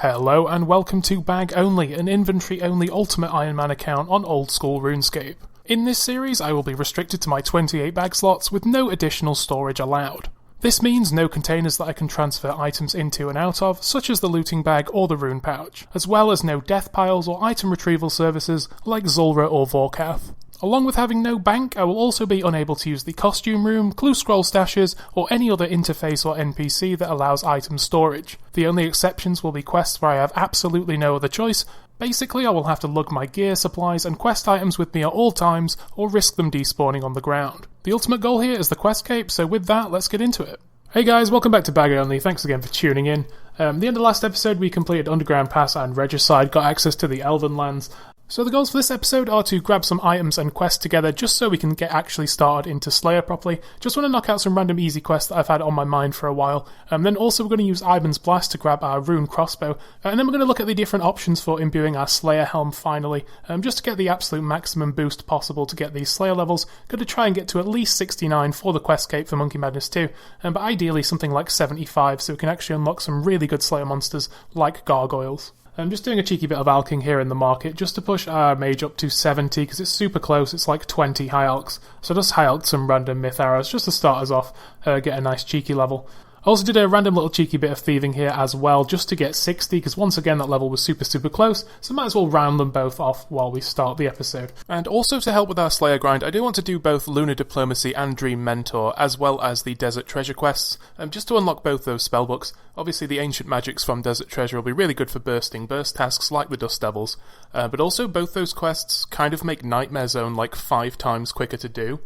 Hello and welcome to Bag Only, an inventory-only Ultimate Ironman account on Oldschool Runescape. In this series I will be restricted to my 28 bag slots with no additional storage allowed. This means no containers that I can transfer items into and out of, such as the looting bag or the rune pouch, as well as no death piles or item retrieval services like Zulrah or Vorkath. Along with having no bank, I will also be unable to use the costume room, clue scroll stashes, or any other interface or NPC that allows item storage. The only exceptions will be quests where I have absolutely no other choice. Basically, I will have to lug my gear, supplies, and quest items with me at all times, or risk them despawning on the ground. The ultimate goal here is the quest cape, so with that, let's get into it. Hey guys, welcome back to Bag Only, thanks again for tuning in. The end of last episode we completed Underground Pass and Regicide, got access to the Elven Lands. So the goals for this episode are to grab some items and quests together just so we can get actually started into Slayer properly. Just want to knock out some random easy quests that I've had on my mind for a while. Then also we're going to use Ivan's Blast to grab our rune crossbow. And then we're going to look at the different options for imbuing our Slayer helm finally. Just to get the absolute maximum boost possible to get these Slayer levels. Going to try and get to at least 69 for the quest cape for Monkey Madness 2. But ideally something like 75 so we can actually unlock some really good Slayer monsters like gargoyles. I'm just doing a cheeky bit of alching here in the market just to push our mage up to 70 because it's super close, it's like 20 high alchs. So just high alch some random myth arrows just to start us off, get a nice cheeky level. I also did a random little cheeky bit of thieving here as well just to get 60 because once again that level was super close, so might as well round them both off while we start the episode. And also to help with our Slayer grind, I do want to do both Lunar Diplomacy and Dream Mentor as well as the Desert Treasure quests, just to unlock both those spellbooks. Obviously the Ancient Magics from Desert Treasure will be really good for bursting burst tasks like the Dust Devils, but also both those quests kind of make Nightmare Zone like 5 times quicker to do.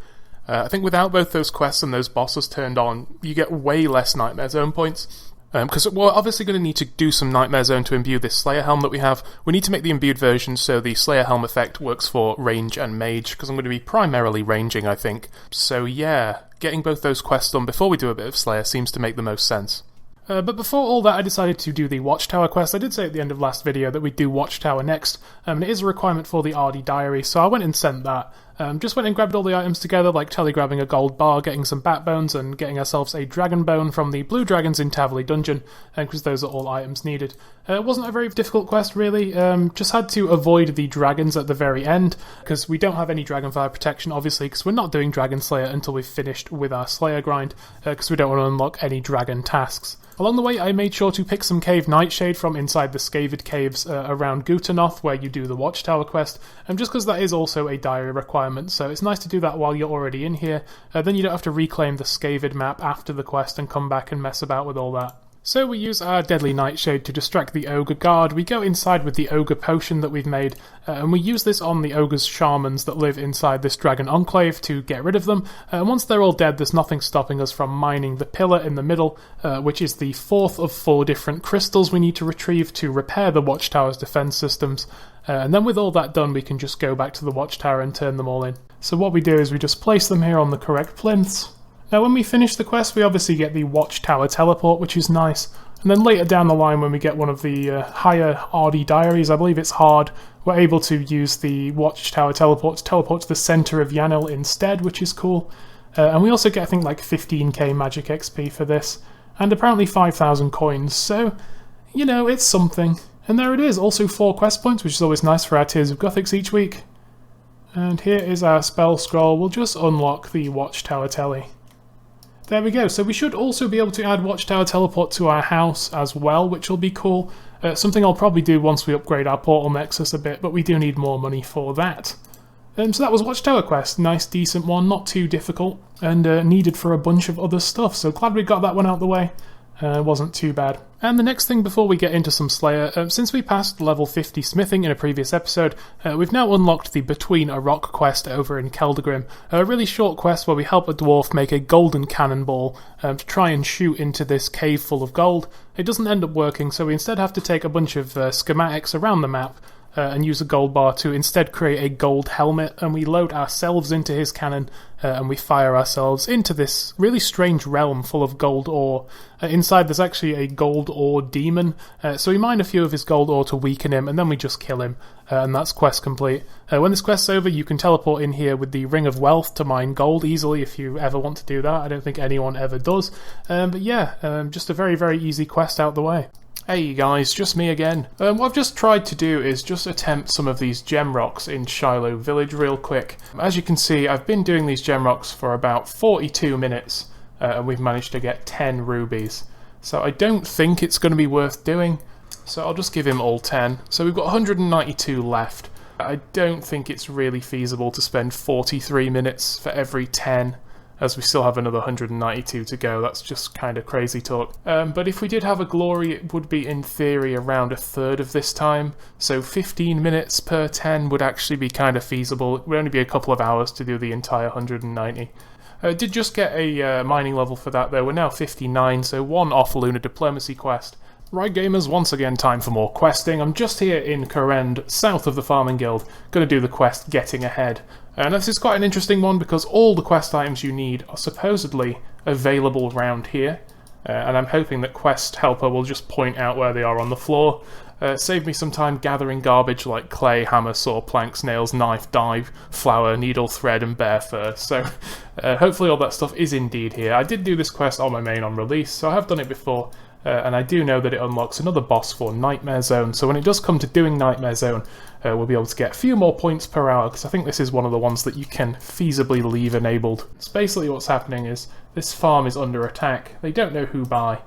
I think without both those quests and those bosses turned on, you get way less Nightmare Zone points. Because we're obviously going to need to do some Nightmare Zone to imbue this Slayer helm that we have. We need to make the imbued version so the Slayer helm effect works for range and mage, because I'm going to be primarily ranging, I think. So yeah, getting both those quests done before we do a bit of Slayer seems to make the most sense. But before all that, I decided to do the Watchtower quest. I did say at the end of last video that we'd do Watchtower next, and it is a requirement for the RD Diary, so I went and sent that. Just went and grabbed all the items together, like telegrabbing a gold bar, getting some bat bones, and getting ourselves a dragon bone from the blue dragons in Tavily Dungeon, because those are all items needed. It wasn't a very difficult quest, really. Just had to avoid the dragons at the very end, because we don't have any dragonfire protection, obviously, because we're not doing Dragon Slayer until we've finished with our Slayer grind, because we don't want to unlock any dragon tasks. Along the way, I made sure to pick some Cave Nightshade from inside the Scavid Caves around Gutanoth, where you do the Watchtower quest, just because that is also a diary requirement, so it's nice to do that while you're already in here. Then you don't have to reclaim the Scavid map after the quest and come back and mess about with all that. So we use our Deadly Nightshade to distract the Ogre Guard. We go inside with the Ogre Potion that we've made, and we use this on the Ogre's Shamans that live inside this Dragon Enclave to get rid of them. And once they're all dead, there's nothing stopping us from mining the pillar in the middle, which is the 4th of 4 different crystals we need to retrieve to repair the Watchtower's defense systems. And then with all that done, we can just go back to the Watchtower and turn them all in. So what we do is we just place them here on the correct plinths. Now when we finish the quest, we obviously get the Watchtower teleport, which is nice. And then later down the line, when we get one of the higher RD diaries, I believe it's hard, we're able to use the Watchtower teleport to the centre of Yanil instead, which is cool. And we also get, I think, like 15k magic XP for this, and apparently 5,000 coins, so, you know, it's something. And there it is, also 4 quest points, which is always nice for our Tears of Gothics each week. And here is our spell scroll. We'll just unlock the Watchtower telly. There we go, so we should also be able to add Watchtower Teleport to our house as well, which will be cool. Something I'll probably do once we upgrade our Portal Nexus a bit, but we do need more money for that. So that was Watchtower Quest, nice decent one, not too difficult, and needed for a bunch of other stuff, so glad we got that one out of the way. Wasn't too bad. And the next thing before we get into some Slayer, since we passed level 50 smithing in a previous episode, we've now unlocked the Between a Rock quest over in Keldagrim, a really short quest where we help a dwarf make a golden cannonball to try and shoot into this cave full of gold. It doesn't end up working, so we instead have to take a bunch of schematics around the map and use a gold bar to instead create a gold helmet, and we load ourselves into his cannon and we fire ourselves into this really strange realm full of gold ore. Inside there's actually a gold ore demon, so we mine a few of his gold ore to weaken him, and then we just kill him, and that's quest complete. When this quest's over, you can teleport in here with the Ring of Wealth to mine gold easily if you ever want to do that. I don't think anyone ever does, but yeah, just a very, very easy quest out the way. Hey guys, just me again. What I've just tried to do is just attempt some of these gem rocks in Shiloh Village real quick. As you can see, I've been doing these gem rocks for about 42 minutes, and we've managed to get 10 rubies. So I don't think it's going to be worth doing, so I'll just give him all 10. So we've got 192 left. I don't think it's really feasible to spend 43 minutes for every 10. As we still have another 192 to go. That's just kind of crazy talk. But if we did have a glory, it would be in theory around a third of this time, so 15 minutes per 10 would actually be kind of feasible. It would only be a couple of hours to do the entire 190. I did just get a mining level for that though. We're now 59, so one off Lunar Diplomacy quest. Right gamers, once again time for more questing. I'm just here in Korend, south of the Farming Guild, going to do the quest Getting Ahead. And this is quite an interesting one because all the quest items you need are supposedly available around here. And I'm hoping that Quest Helper will just point out where they are on the floor. Save me some time gathering garbage like clay, hammer, saw, planks, nails, knife, dye, flour, needle, thread and bear fur. So hopefully all that stuff is indeed here. I did do this quest on my main on release, so I have done it before. And I do know that it unlocks another boss for Nightmare Zone, so when it does come to doing Nightmare Zone, we'll be able to get a few more points per hour, because I think this is one of the ones that you can feasibly leave enabled. So basically what's happening is, this farm is under attack, they don't know who by,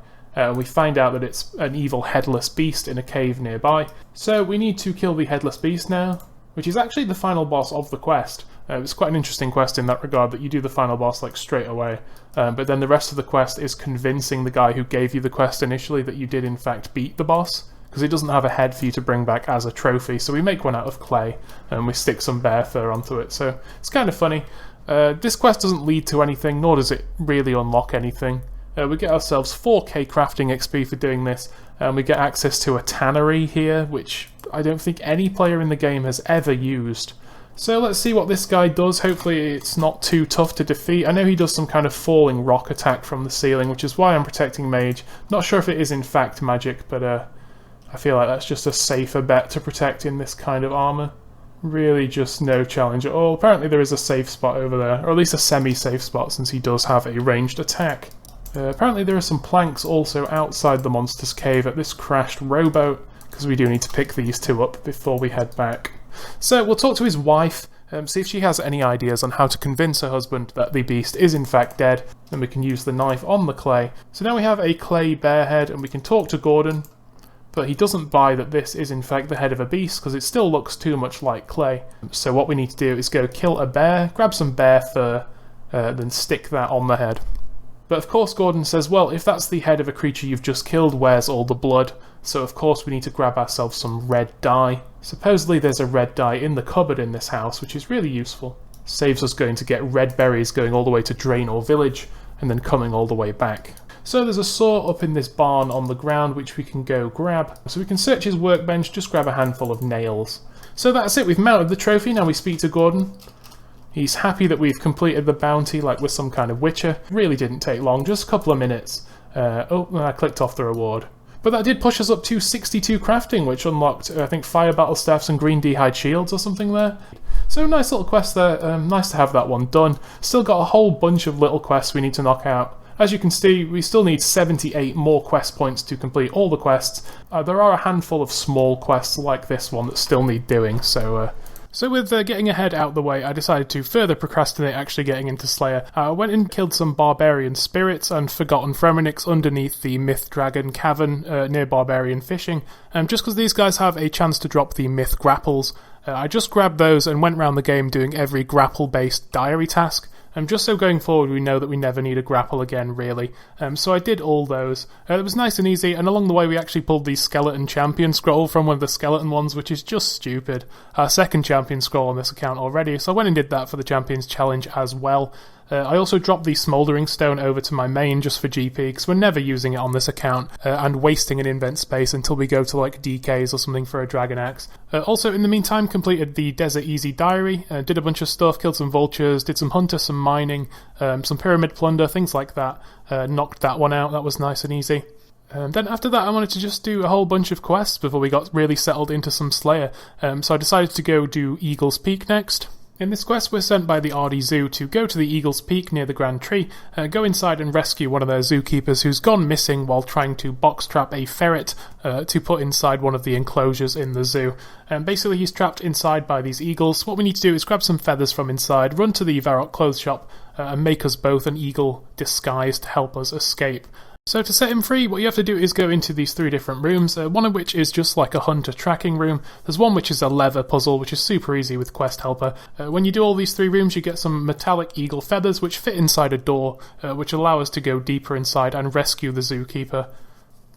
we find out that it's an evil headless beast in a cave nearby, so we need to kill the headless beast now, which is actually the final boss of the quest. It's quite an interesting quest in that regard, that you do the final boss like straight away, but then the rest of the quest is convincing the guy who gave you the quest initially that you did in fact beat the boss, because he doesn't have a head for you to bring back as a trophy, so we make one out of clay and we stick some bear fur onto it, so it's kind of funny. This quest doesn't lead to anything, nor does it really unlock anything. We get ourselves 4k crafting XP for doing this, and we get access to a tannery here, which I don't think any player in the game has ever used. So let's see what this guy does. Hopefully it's not too tough to defeat. I know he does some kind of falling rock attack from the ceiling, which is why I'm protecting Mage. Not sure if it is in fact magic, but I feel like that's just a safer bet to protect in this kind of armour. Really just no challenge at all. Apparently there is a safe spot over there, or at least a semi-safe spot since he does have a ranged attack. Apparently there are some planks also outside the monster's cave at this crashed rowboat, because we do need to pick these two up before we head back. So we'll talk to his wife, see if she has any ideas on how to convince her husband that the beast is in fact dead, and we can use the knife on the clay. So now we have a clay bear head, and we can talk to Gordon, but he doesn't buy that this is in fact the head of a beast, because it still looks too much like clay. So what we need to do is go kill a bear, grab some bear fur, then stick that on the head. But of course Gordon says, well, if that's the head of a creature you've just killed, where's all the blood? So of course we need to grab ourselves some red dye. Supposedly there's a red dye in the cupboard in this house, which is really useful. Saves us going to get red berries going all the way to Draenor Village, and then coming all the way back. So there's a saw up in this barn on the ground which we can go grab. So we can search his workbench, just grab a handful of nails. So that's it, we've mounted the trophy, now we speak to Gordon. He's happy that we've completed the bounty like we're some kind of witcher. Really didn't take long, just a couple of minutes. Oh, I clicked off the reward. But that did push us up to 62 crafting, which unlocked, I think, fire battle staffs and green d'hide shields or something there. So nice little quest there, nice to have that one done. Still got a whole bunch of little quests we need to knock out. As you can see, we still need 78 more quest points to complete all the quests. There are a handful of small quests like this one that still need doing, so with Getting Ahead out the way, I decided to further procrastinate actually getting into Slayer. I went and killed some Barbarian Spirits and Forgotten Fremenix underneath the Myth Dragon Cavern near Barbarian Fishing, just because these guys have a chance to drop the Myth Grapples. I just grabbed those and went around the game doing every grapple-based diary task. Just so going forward we know that we never need a grapple again, really. So I did all those. It was nice and easy, and along the way we actually pulled the Skeleton Champion scroll from one of the Skeleton ones, which is just stupid. Our second Champion scroll on this account already, so I went and did that for the Champions Challenge as well. I also dropped the Smouldering Stone over to my main just for GP, because we're never using it on this account, and wasting an invent space until we go to like DKs or something for a Dragon Axe. Also, in the meantime, completed the Desert Easy Diary, did a bunch of stuff, killed some vultures, did some hunter, some mining, some pyramid plunder, things like that. Knocked that one out, that was nice and easy. Then after that I wanted to just do a whole bunch of quests before we got really settled into some Slayer, so I decided to go do Eagle's Peak next. In this quest, we're sent by the Ardy Zoo to go to the Eagle's Peak near the Grand Tree, go inside and rescue one of their zookeepers who's gone missing while trying to box trap a ferret to put inside one of the enclosures in the zoo. Basically, he's trapped inside by these eagles. What we need to do is grab some feathers from inside, run to the Varrock clothes shop, and make us both an eagle disguise to help us escape. So to set him free, what you have to do is go into these 3 different rooms, one of which is just like a hunter tracking room. There's one which is a leather puzzle, which is super easy with Quest Helper. When you do all these 3 rooms, you get some metallic eagle feathers which fit inside a door, which allow us to go deeper inside and rescue the zookeeper.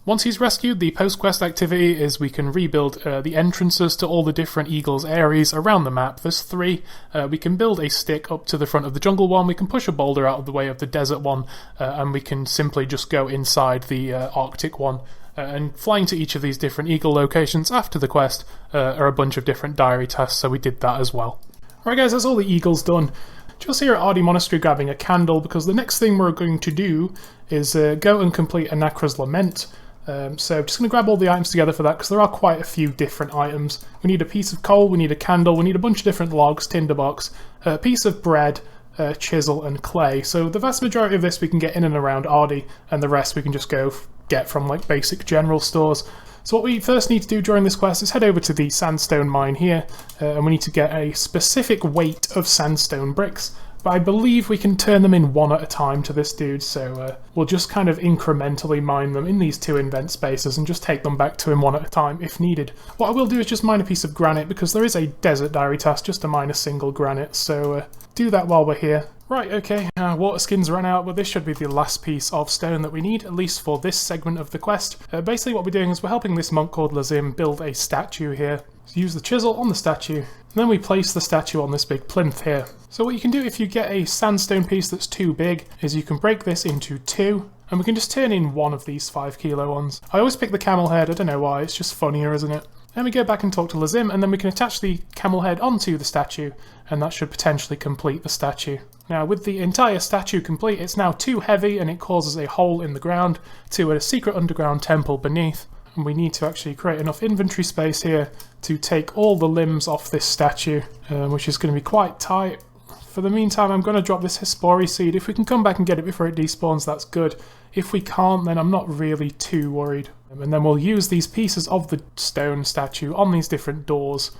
Once he's rescued, the post-quest activity is we can rebuild the entrances to all the different eagles' areas around the map. There's 3. We can build a stick up to the front of the jungle one, we can push a boulder out of the way of the desert one, and we can simply just go inside the Arctic one. And flying to each of these different eagle locations after the quest are a bunch of different diary tasks, so we did that as well. Alright guys, that's all the eagles done. Just here at Ardy Monastery grabbing a candle, because the next thing we're going to do is go and complete Anakra's Lament. So just going to grab all the items together for that, because there are quite a few different items. We need a piece of coal, we need a candle, we need a bunch of different logs, tinderbox, a piece of bread, chisel and clay. So the vast majority of this we can get in and around Ardy, and the rest we can just go get from like basic general stores. So what we first need to do during this quest is head over to the sandstone mine here, and we need to get a specific weight of sandstone bricks. But I believe we can turn them in 1 at a time to this dude, so we'll just kind of incrementally mine them in these 2 invent spaces and just take them back to him 1 at a time if needed. What I will do is just mine a piece of granite, because there is a desert diary task just to mine a single granite, so do that while we're here. Right, okay, water skins ran out, but this should be the last piece of stone that we need, at least for this segment of the quest. Basically what we're doing is we're helping this monk called Lazim build a statue here. So use the chisel on the statue, and then we place the statue on this big plinth here. So what you can do if you get a sandstone piece that's too big is you can break this into 2, and we can just turn in 1 of these 5 kilo ones. I always pick the camel head, I don't know why, it's just funnier, isn't it? Then we go back and talk to Lazim, and then we can attach the camel head onto the statue, and that should potentially complete the statue. Now with the entire statue complete, it's now too heavy and it causes a hole in the ground to a secret underground temple beneath. And we need to actually create enough inventory space here to take all the limbs off this statue, which is going to be quite tight. For the meantime, I'm going to drop this Hespori seed. If we can come back and get it before it despawns, that's good. If we can't, then I'm not really too worried. And then we'll use these pieces of the stone statue on these different doors,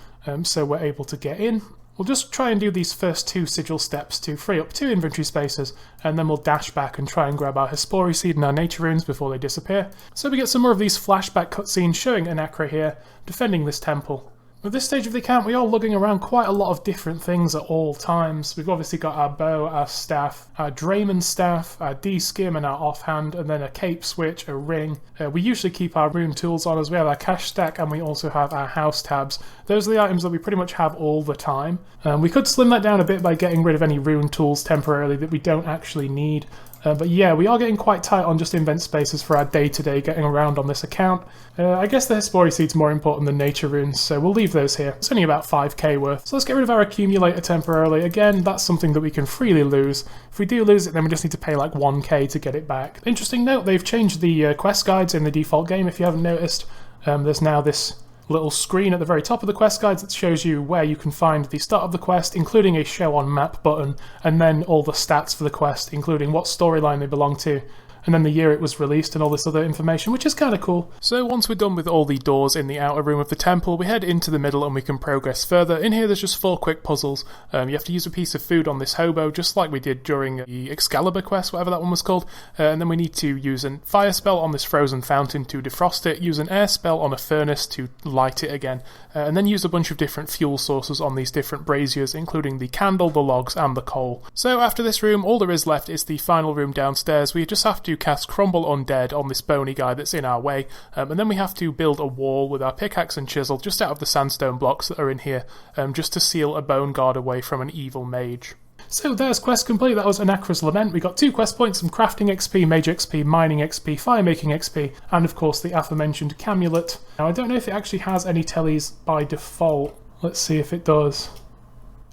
so we're able to get in. We'll just try and do these first 2 sigil steps to free up 2 inventory spaces, and then we'll dash back and try and grab our Hespori seed and our nature runes before they disappear. So we get some more of these flashback cutscenes showing Anakra here, defending this temple. At this stage of the account, we are lugging around quite a lot of different things at all times. We've obviously got our bow, our staff, our Drayman staff, our D-skim and our offhand, and then a cape switch, a ring. We usually keep our rune tools on as we have our cash stack, and we also have our house tabs. Those are the items that we pretty much have all the time. We could slim that down a bit by getting rid of any rune tools temporarily that we don't actually need. But yeah, we are getting quite tight on just invent spaces for our day-to-day getting around on this account. I guess the Hespori seed's more important than nature runes, so we'll leave those here. It's only about 5k worth. So let's get rid of our accumulator temporarily. Again, that's something that we can freely lose. If we do lose it, then we just need to pay like 1k to get it back. Interesting note, they've changed the quest guides in the default game, if you haven't noticed. There's now this little screen at the very top of the quest guides that shows you where you can find the start of the quest, including a show on map button, and then all the stats for the quest, including what storyline they belong to, and then the year it was released and all this other information, which is kind of cool. So once we're done with all the doors in the outer room of the temple, we head into the middle and we can progress further. In here there's just 4 quick puzzles. You have to use a piece of food on this hobo, just like we did during the Excalibur quest, whatever that one was called, and then we need to use a fire spell on this frozen fountain to defrost it, use an air spell on a furnace to light it again, and then use a bunch of different fuel sources on these different braziers, including the candle, the logs and the coal. So after this room, all there is left is the final room downstairs. We just have to cast Crumble Undead on this bony guy that's in our way, and then we have to build a wall with our pickaxe and chisel just out of the sandstone blocks that are in here, just to seal a bone guard away from an evil mage. So there's quest complete. That was Anakra's Lament. We got 2 quest points, some crafting XP, mage XP, mining XP, fire making XP, and of course the aforementioned Camulet. Now I don't know if it actually has any tellies by default. Let's see if it does.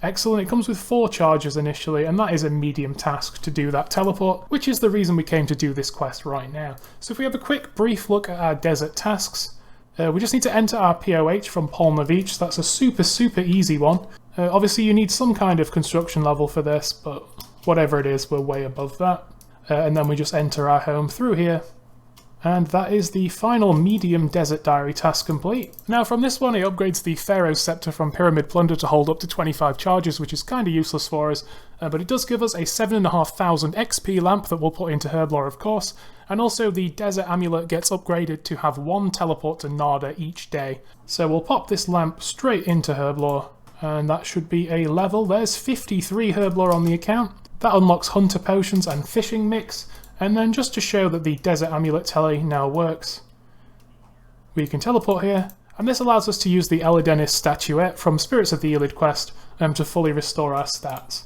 Excellent, it comes with 4 charges initially, and that is a medium task to do that teleport, which is the reason we came to do this quest right now. So if we have a quick brief look at our desert tasks, we just need to enter our POH from Polnavich. That's a super easy one. Obviously you need some kind of construction level for this, but whatever it is, we're way above that. And then we just enter our home through here. And that is the final medium desert diary task complete. Now from this one it upgrades the Pharaoh's Scepter from Pyramid Plunder to hold up to 25 charges, which is kind of useless for us, but it does give us a 7,500 XP lamp that we'll put into Herblore of course, and also the Desert Amulet gets upgraded to have 1 teleport to Nada each day. So we'll pop this lamp straight into Herblore, and that should be a level. There's 53 Herblore on the account. That unlocks Hunter Potions and Fishing Mix. And then just to show that the Desert Amulet Tele now works, we can teleport here, and this allows us to use the Elidenis statuette from Spirits of the Elid quest to fully restore our stats.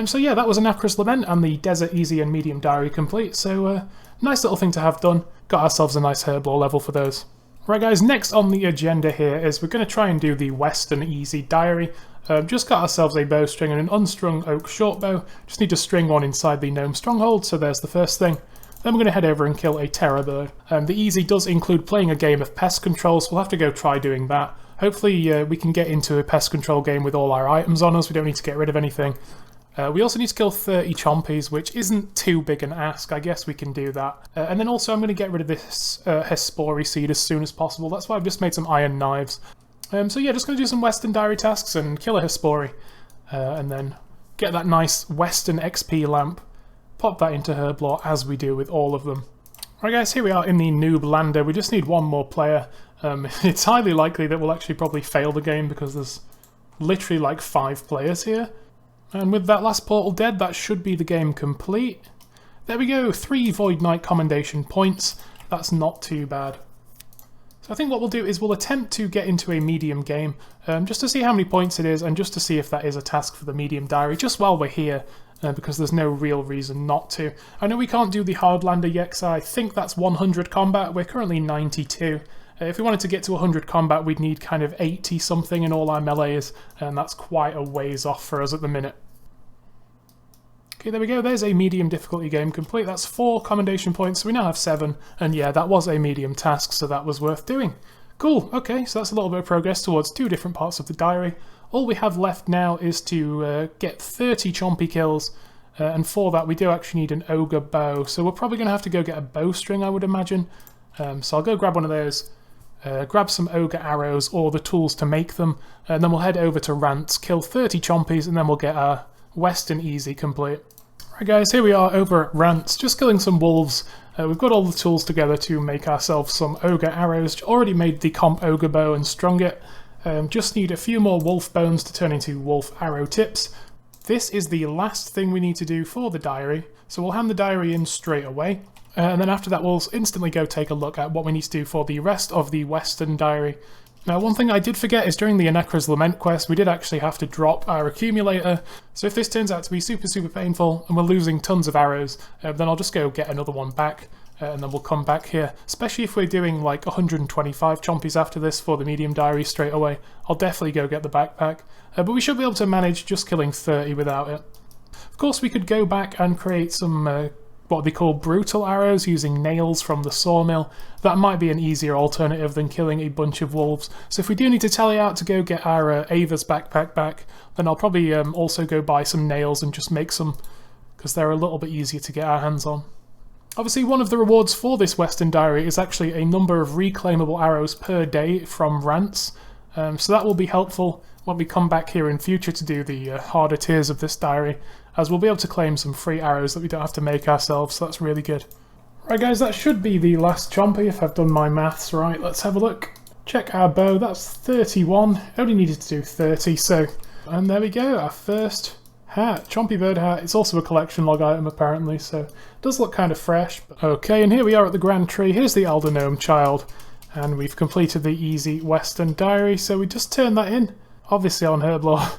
So yeah, that was Anacra's Lament and the Desert Easy and Medium Diary complete, so nice little thing to have done. Got ourselves a nice Herblore level for those. Right guys, next on the agenda here is we're going to try and do the Western Easy Diary. Just got ourselves a bowstring and an unstrung oak shortbow. Just need to string one inside the gnome stronghold, so there's the first thing. Then we're going to head over and kill a terror bird. The easy does include playing a game of pest control, so we'll have to go try doing that. Hopefully we can get into a pest control game with all our items on us. We don't need to get rid of anything. We also need to kill 30 chompies, which isn't too big an ask. I guess we can do that. And then also I'm going to get rid of this Hespori seed as soon as possible. That's why I've just made some iron knives. So yeah, just going to do some Western Diary tasks and kill a Hespori. And then get that nice Western XP lamp. Pop that into Herblore as we do with all of them. Right guys, here we are in the Noob Lander. We just need one more player. It's highly likely that we'll actually probably fail the game because there's literally like 5 players here. And with that last portal dead, that should be the game complete. There we go, 3 Void Knight Commendation points. That's not too bad. So I think what we'll do is we'll attempt to get into a medium game, just to see how many points it is, and just to see if that is a task for the medium diary, just while we're here, because there's no real reason not to. I know we can't do the Hardlander yet, because I think that's 100 combat. We're currently 92. If we wanted to get to 100 combat, we'd need kind of 80 something in all our melees, and that's quite a ways off for us at the minute. Okay, there we go, there's a medium difficulty game complete. That's 4 commendation points, so we now have 7. And yeah, that was a medium task, so that was worth doing. Cool, okay, so that's a little bit of progress towards 2 different parts of the diary. All we have left now is to get 30 chompy kills, and for that we do actually need an ogre bow. So we're probably going to have to go get a bowstring, I would imagine. So I'll go grab one of those, grab some ogre arrows or the tools to make them, and then we'll head over to Rants, kill 30 chompies, and then we'll get our Western Easy complete. Right guys, here we are over at Rants, just killing some wolves. We've got all the tools together to make ourselves some ogre arrows. Already made the comp ogre bow and strung it. Just need a few more wolf bones to turn into wolf arrow tips. This is the last thing we need to do for the diary, so we'll hand the diary in straight away. And then after that we'll instantly go take a look at what we need to do for the rest of the Western diary. Now one thing I did forget is during the Anacra's Lament quest we did actually have to drop our accumulator, so if this turns out to be super painful and we're losing tons of arrows, then I'll just go get another one back, and then we'll come back here. Especially if we're doing like 125 chompies after this for the medium diary straight away, I'll definitely go get the backpack, but we should be able to manage just killing 30 without it. Of course we could go back and create some what they call brutal arrows using nails from the sawmill. That might be an easier alternative than killing a bunch of wolves. So if we do need to tally out to go get our Ava's backpack back, then I'll probably also go buy some nails and just make some, because they're a little bit easier to get our hands on. Obviously one of the rewards for this Western Diary is actually a number of reclaimable arrows per day from Rants, so that will be helpful when we come back here in future to do the harder tiers of this diary, as we'll be able to claim some free arrows that we don't have to make ourselves, so that's really good. Right guys, that should be the last chompy if I've done my maths right. Let's have a look. Check our bow, that's 31. Only needed to do 30, so... And there we go, our first hat. Chompy bird hat. It's also a collection log item apparently, so it does look kind of fresh. Okay, and here we are at the Grand Tree. Here's the Elder Gnome child. And we've completed the easy Western Diary, so we just turn that in. Obviously on Herblore.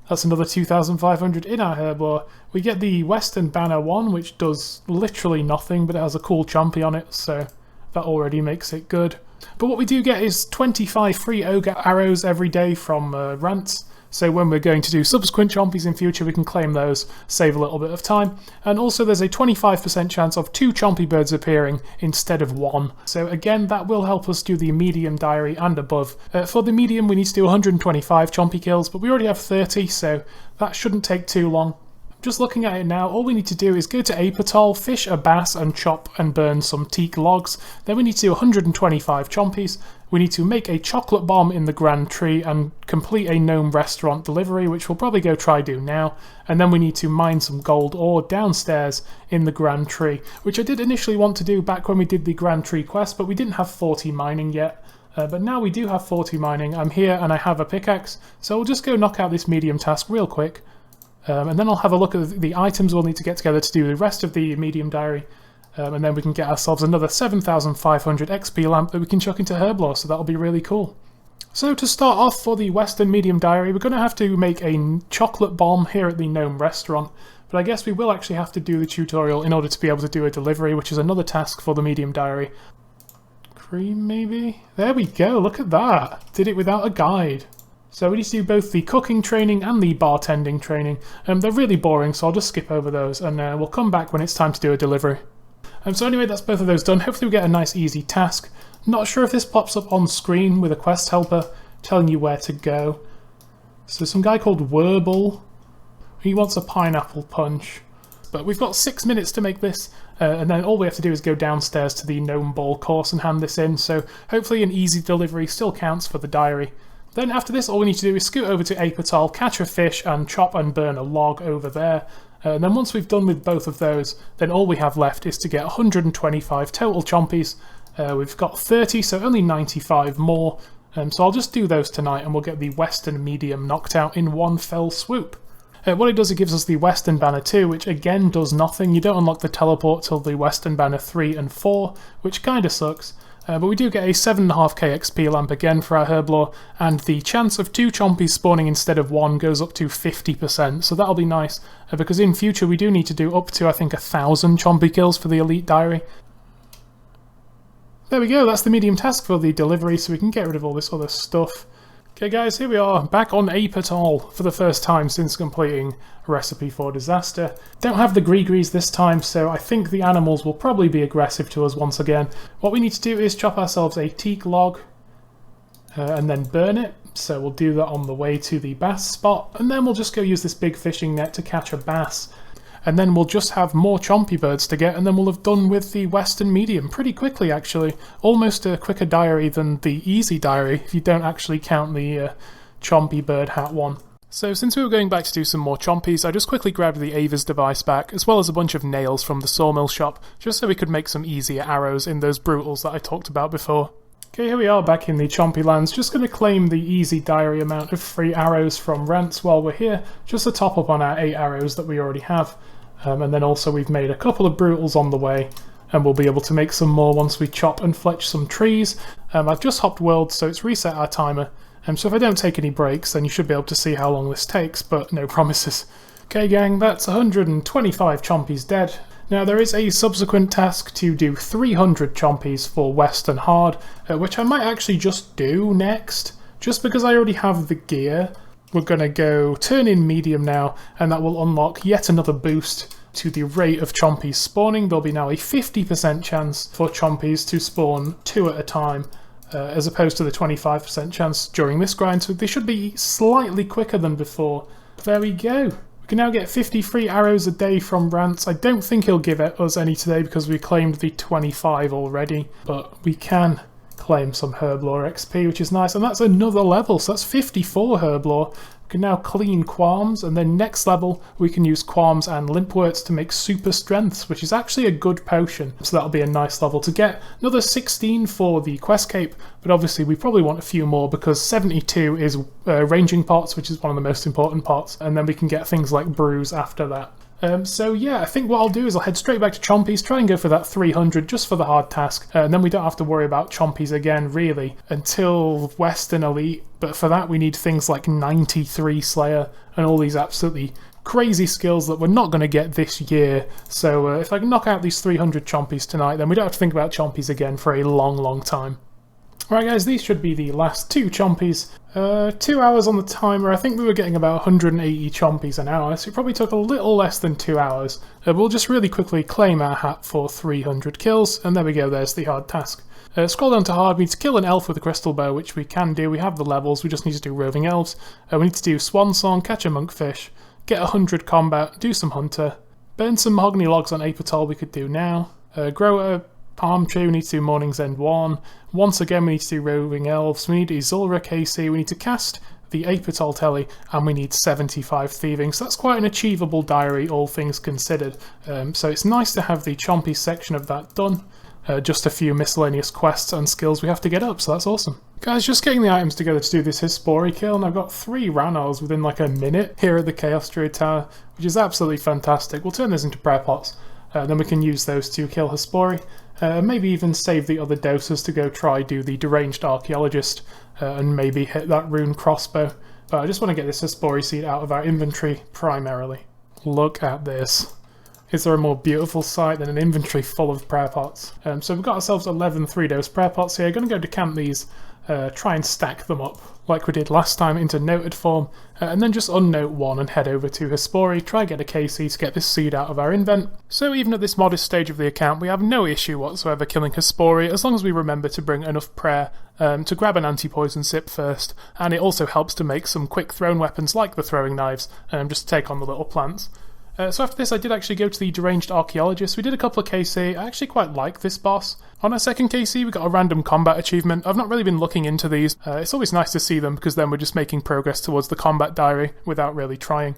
That's another 2,500 in our Herblore. We get the Western Banner 1, which does literally nothing, but it has a cool chompy on it, so that already makes it good. But what we do get is 25 free ogre arrows every day from Rants, so when we're going to do subsequent chompies in future we can claim those, save a little bit of time. And also there's a 25% chance of 2 chompy birds appearing instead of 1. So again, that will help us do the medium diary and above. For the medium we need to do 125 chompy kills, but we already have 30, so that shouldn't take too long. Just looking at it now, all we need to do is go to Ape Atoll, fish a bass and chop and burn some teak logs. Then we need to do 125 chompies. We need to make a chocolate bomb in the Grand Tree and complete a gnome restaurant delivery, which we'll probably go try do now. And then we need to mine some gold ore downstairs in the Grand Tree, which I did initially want to do back when we did the Grand Tree quest, but we didn't have 40 mining yet. But now we do have 40 mining. I'm here and I have a pickaxe, so we'll just go knock out this medium task real quick. And then I'll have a look at the items we'll need to get together to do the rest of the medium diary. And then we can get ourselves another 7,500 XP lamp that we can chuck into Herblore, so that'll be really cool. So to start off for the Western medium diary, we're going to have to make a chocolate bomb here at the Gnome restaurant. But I guess we will actually have to do the tutorial in order to be able to do a delivery, which is another task for the medium diary. Cream maybe? There we go, look at that! Did it without a guide. So we need to do both the cooking training and the bartending training. They're really boring, so I'll just skip over those, and we'll come back when it's time to do a delivery. So anyway, that's both of those done. Hopefully we get a nice easy task. Not sure if this pops up on screen with a quest helper telling you where to go. So some guy called Werble, he wants a pineapple punch. But we've got 6 minutes to make this, and then all we have to do is go downstairs to the Gnome Ball course and hand this in, so hopefully an easy delivery still counts for the diary. Then after this, all we need to do is scoot over to Ape Atoll, catch a fish, and chop and burn a log over there. And then once we've done with both of those, then all we have left is to get 125 total chompies. We've got 30, so only 95 more. So I'll just do those tonight, and we'll get the Western medium knocked out in one fell swoop. What it does, it gives us the Western Banner 2, which again does nothing. You don't unlock the teleport till the Western Banner 3 and 4, which kinda sucks. But we do get a 7.5k XP lamp again for our Herblore, and the chance of 2 chompies spawning instead of 1 goes up to 50%, so that'll be nice, because in future we do need to do up to, I think, 1,000 chompy kills for the Elite Diary. There we go, that's the medium task for the delivery, so we can get rid of all this other stuff. Okay guys, here we are, back on Ape Atoll for the first time since completing Recipe for Disaster. Don't have the Gree-Grees this time, so I think the animals will probably be aggressive to us once again. What we need to do is chop ourselves a teak log, and then burn it. So we'll do that on the way to the bass spot, and then we'll just go use this big fishing net to catch a bass. And then we'll just have more chompy birds to get, and then we'll have done with the Western medium pretty quickly actually. Almost a quicker diary than the easy diary, if you don't actually count the chompy bird hat one. So since we were going back to do some more chompies, I just quickly grabbed the Ava's device back, as well as a bunch of nails from the sawmill shop, just so we could make some easier arrows in those brutals that I talked about before. Okay, here we are back in the chompy lands, just going to claim the easy diary amount of free arrows from Rants while we're here, just to top up on our 8 arrows that we already have. And then also we've made a couple of brutals on the way, and we'll be able to make some more once we chop and fletch some trees. I've just hopped worlds, so it's reset our timer, so if I don't take any breaks then you should be able to see how long this takes, but no promises. Okay gang, that's 125 chompies dead. Now there is a subsequent task to do 300 chompies for Western Hard, which I might actually just do next, just because I already have the gear. We're going to go turn in medium now, and that will unlock yet another boost to the rate of chompies spawning. There'll be now a 50% chance for chompies to spawn 2 at a time, as opposed to the 25% chance during this grind, so they should be slightly quicker than before. There we go. We can now get 50 free arrows a day from Rants. I don't think he'll give us any today because we claimed the 25 already, but we can claim some Herblore XP, which is nice, and that's another level, so that's 54 Herblore. We can now clean Qualms, and then next level we can use Qualms and Limpworts to make super strengths, which is actually a good potion, so that'll be a nice level to get. Another 16 for the quest cape, but obviously we probably want a few more because 72 is ranging pots, which is one of the most important pots, and then we can get things like brews after that. So yeah, I think what I'll do is I'll head straight back to chompies, try and go for that 300 just for the hard task, and then we don't have to worry about chompies again really until Western Elite, but for that we need things like 93 Slayer and all these absolutely crazy skills that we're not going to get this year. So if I can knock out these 300 chompies tonight, then we don't have to think about chompies again for a long time. Right guys, these should be the last 2 chompies. 2 hours on the timer. I think we were getting about 180 chompies an hour, so it probably took a little less than 2 hours. We'll just really quickly claim our hat for 300 kills, and there we go, there's the hard task. Scroll down to hard, we need to kill an elf with a crystal bow, which we can do, we have the levels, we just need to do roving elves. We need to do swan song, catch a monkfish, get 100 combat, do some hunter, burn some mahogany logs on Apatol we could do now, grow a palm tree, we need to do Morning's End 1. Once again we need to do roving elves, we need Isolra KC, we need to cast the Apatol Telly, and we need 75 thieving. So that's quite an achievable diary, all things considered. So it's nice to have the chompy section of that done. Just a few miscellaneous quests and skills we have to get up, so that's awesome. Guys, just getting the items together to do this Hispori kill, and I've got 3 Ranars within like a minute here at the Chaos Druid Tower, which is absolutely fantastic. We'll turn this into prayer pots, then we can use those to kill Hispori. Maybe even save the other doses to go try do the Deranged Archaeologist and maybe hit that rune crossbow. But I just want to get this Hispori seed out of our inventory primarily. Look at this. Is there a more beautiful sight than an inventory full of prayer pots? So we've got ourselves 11 3-dose prayer pots here. Going to go decamp these, try and stack them up like we did last time into noted form, and then just unnote 1 and head over to Hispori, try get a KC to get this seed out of our invent. So even at this modest stage of the account we have no issue whatsoever killing Hispori, as long as we remember to bring enough prayer to grab an anti-poison sip first, and it also helps to make some quick thrown weapons like the throwing knives, just to take on the little plants. So after this I did actually go to the Deranged Archaeologist. We did a couple of KC. I actually quite like this boss. On our second KC we got a random combat achievement. I've not really been looking into these. It's always nice to see them because then we're just making progress towards the combat diary without really trying.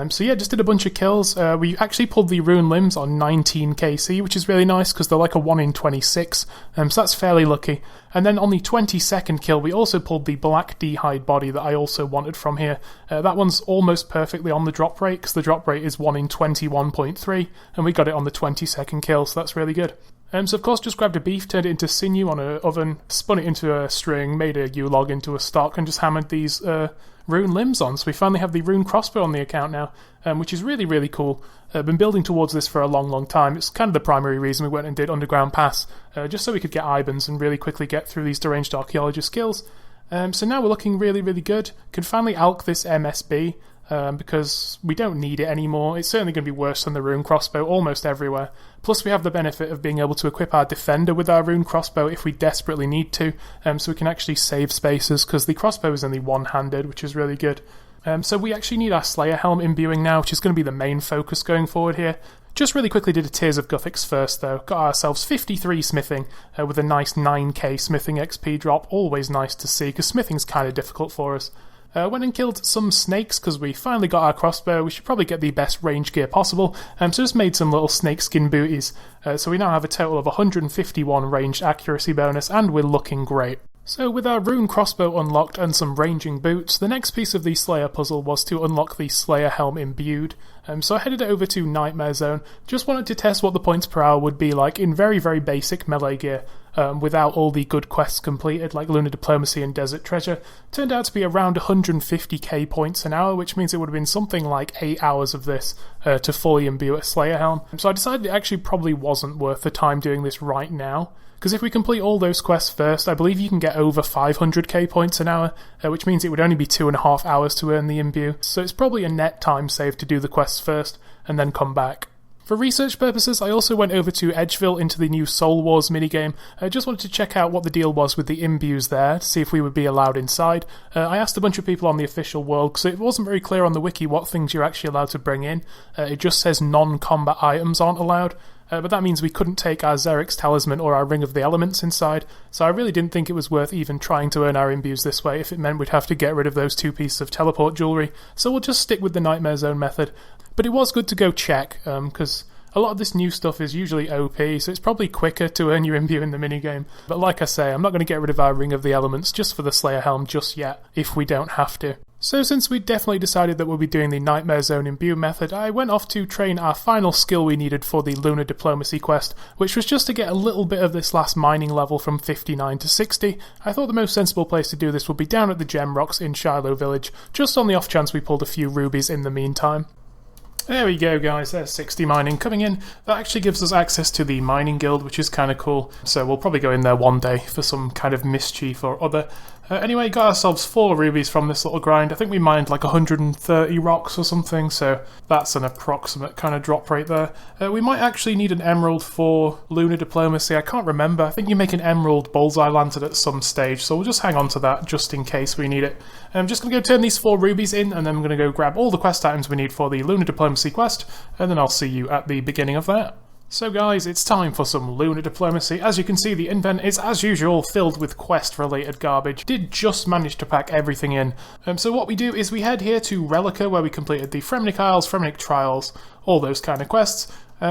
So yeah, just did a bunch of kills. We actually pulled the rune limbs on 19 KC, which is really nice because they're like a 1 in 26, so that's fairly lucky. And then on the 22nd kill we also pulled the black d'hide body that I also wanted from here. That one's almost perfectly on the drop rate because the drop rate is 1 in 21.3, and we got it on the 22nd kill, so that's really good. So of course just grabbed a beef, turned it into sinew on an oven, spun it into a string, made a U-log into a stock, and just hammered these rune limbs on. So we finally have the rune crossbow on the account now, which is really, really cool. I've been building towards this for a long, long time. It's kind of the primary reason we went and did Underground Pass, just so we could get Ibans and really quickly get through these Deranged Archaeologist skills. So now we're looking really, really good. Can finally alch this MSB, because we don't need it anymore. It's certainly going to be worse than the rune crossbow almost everywhere. Plus we have the benefit of being able to equip our defender with our rune crossbow if we desperately need to, so we can actually save spaces because the crossbow is only one-handed, which is really good. So we actually need our Slayer helm imbuing now, which is going to be the main focus going forward here. Just really quickly did a Tears of Guthix first though. Got ourselves 53 smithing with a nice 9k smithing XP drop. Always nice to see because smithing's kind of difficult for us. Went and killed some snakes because we finally got our crossbow. We should probably get the best range gear possible. So just made some little snakeskin booties. So we now have a total of 151 ranged accuracy bonus and we're looking great. So with our rune crossbow unlocked and some ranging boots, the next piece of the Slayer puzzle was to unlock the Slayer helm imbued. So I headed over to Nightmare Zone, just wanted to test what the points per hour would be like in very, very basic melee gear, without all the good quests completed like Lunar Diplomacy and Desert Treasure. Turned out to be around 150k points an hour, which means it would have been something like 8 hours of this to fully imbue a Slayer helm. So I decided it actually probably wasn't worth the time doing this right now. Because if we complete all those quests first, I believe you can get over 500k points an hour, which means it would only be 2.5 hours to earn the imbue, so it's probably a net time save to do the quests first, and then come back. For research purposes, I also went over to Edgeville into the new Soul Wars minigame. I just wanted to check out what the deal was with the imbues there, to see if we would be allowed inside. I asked a bunch of people on the official world, because it wasn't very clear on the wiki what things you're actually allowed to bring in. It just says non-combat items aren't allowed. But that means we couldn't take our Xerix Talisman or our Ring of the Elements inside, so I really didn't think it was worth even trying to earn our imbues this way if it meant we'd have to get rid of those 2 pieces of teleport jewellery, so we'll just stick with the Nightmare Zone method. But it was good to go check, because a lot of this new stuff is usually OP, so it's probably quicker to earn your imbue in the minigame. But like I say, I'm not going to get rid of our Ring of the Elements just for the Slayer Helm just yet, if we don't have to. So since we definitely decided that we'll be doing the Nightmare Zone imbue method, I went off to train our final skill we needed for the Lunar Diplomacy quest, which was just to get a little bit of this last mining level from 59 to 60. I thought the most sensible place to do this would be down at the Gem Rocks in Shiloh Village, just on the off chance we pulled a few rubies in the meantime. There we go, guys, there's 60 mining coming in. That actually gives us access to the mining guild, which is kind of cool. So we'll probably go in there one day for some kind of mischief or other. Anyway, got ourselves 4 rubies from this little grind. I think we mined like 130 rocks or something, so that's an approximate kind of drop rate there. We might actually need an emerald for lunar diplomacy. I can't remember. I think you make an emerald bullseye lantern at some stage, so we'll just hang on to that just in case we need it. I'm just going to go turn these 4 rubies in, and then I'm going to go grab all the quest items we need for the lunar diplomacy quest, and then I'll see you at the beginning of that. So guys, it's time for some lunar diplomacy. As you can see, the invent is, as usual, filled with quest-related garbage. Did just manage to pack everything in. So what we do is we head here to Relica, where we completed the Fremenic Isles, Fremenic Trials, all those kind of quests.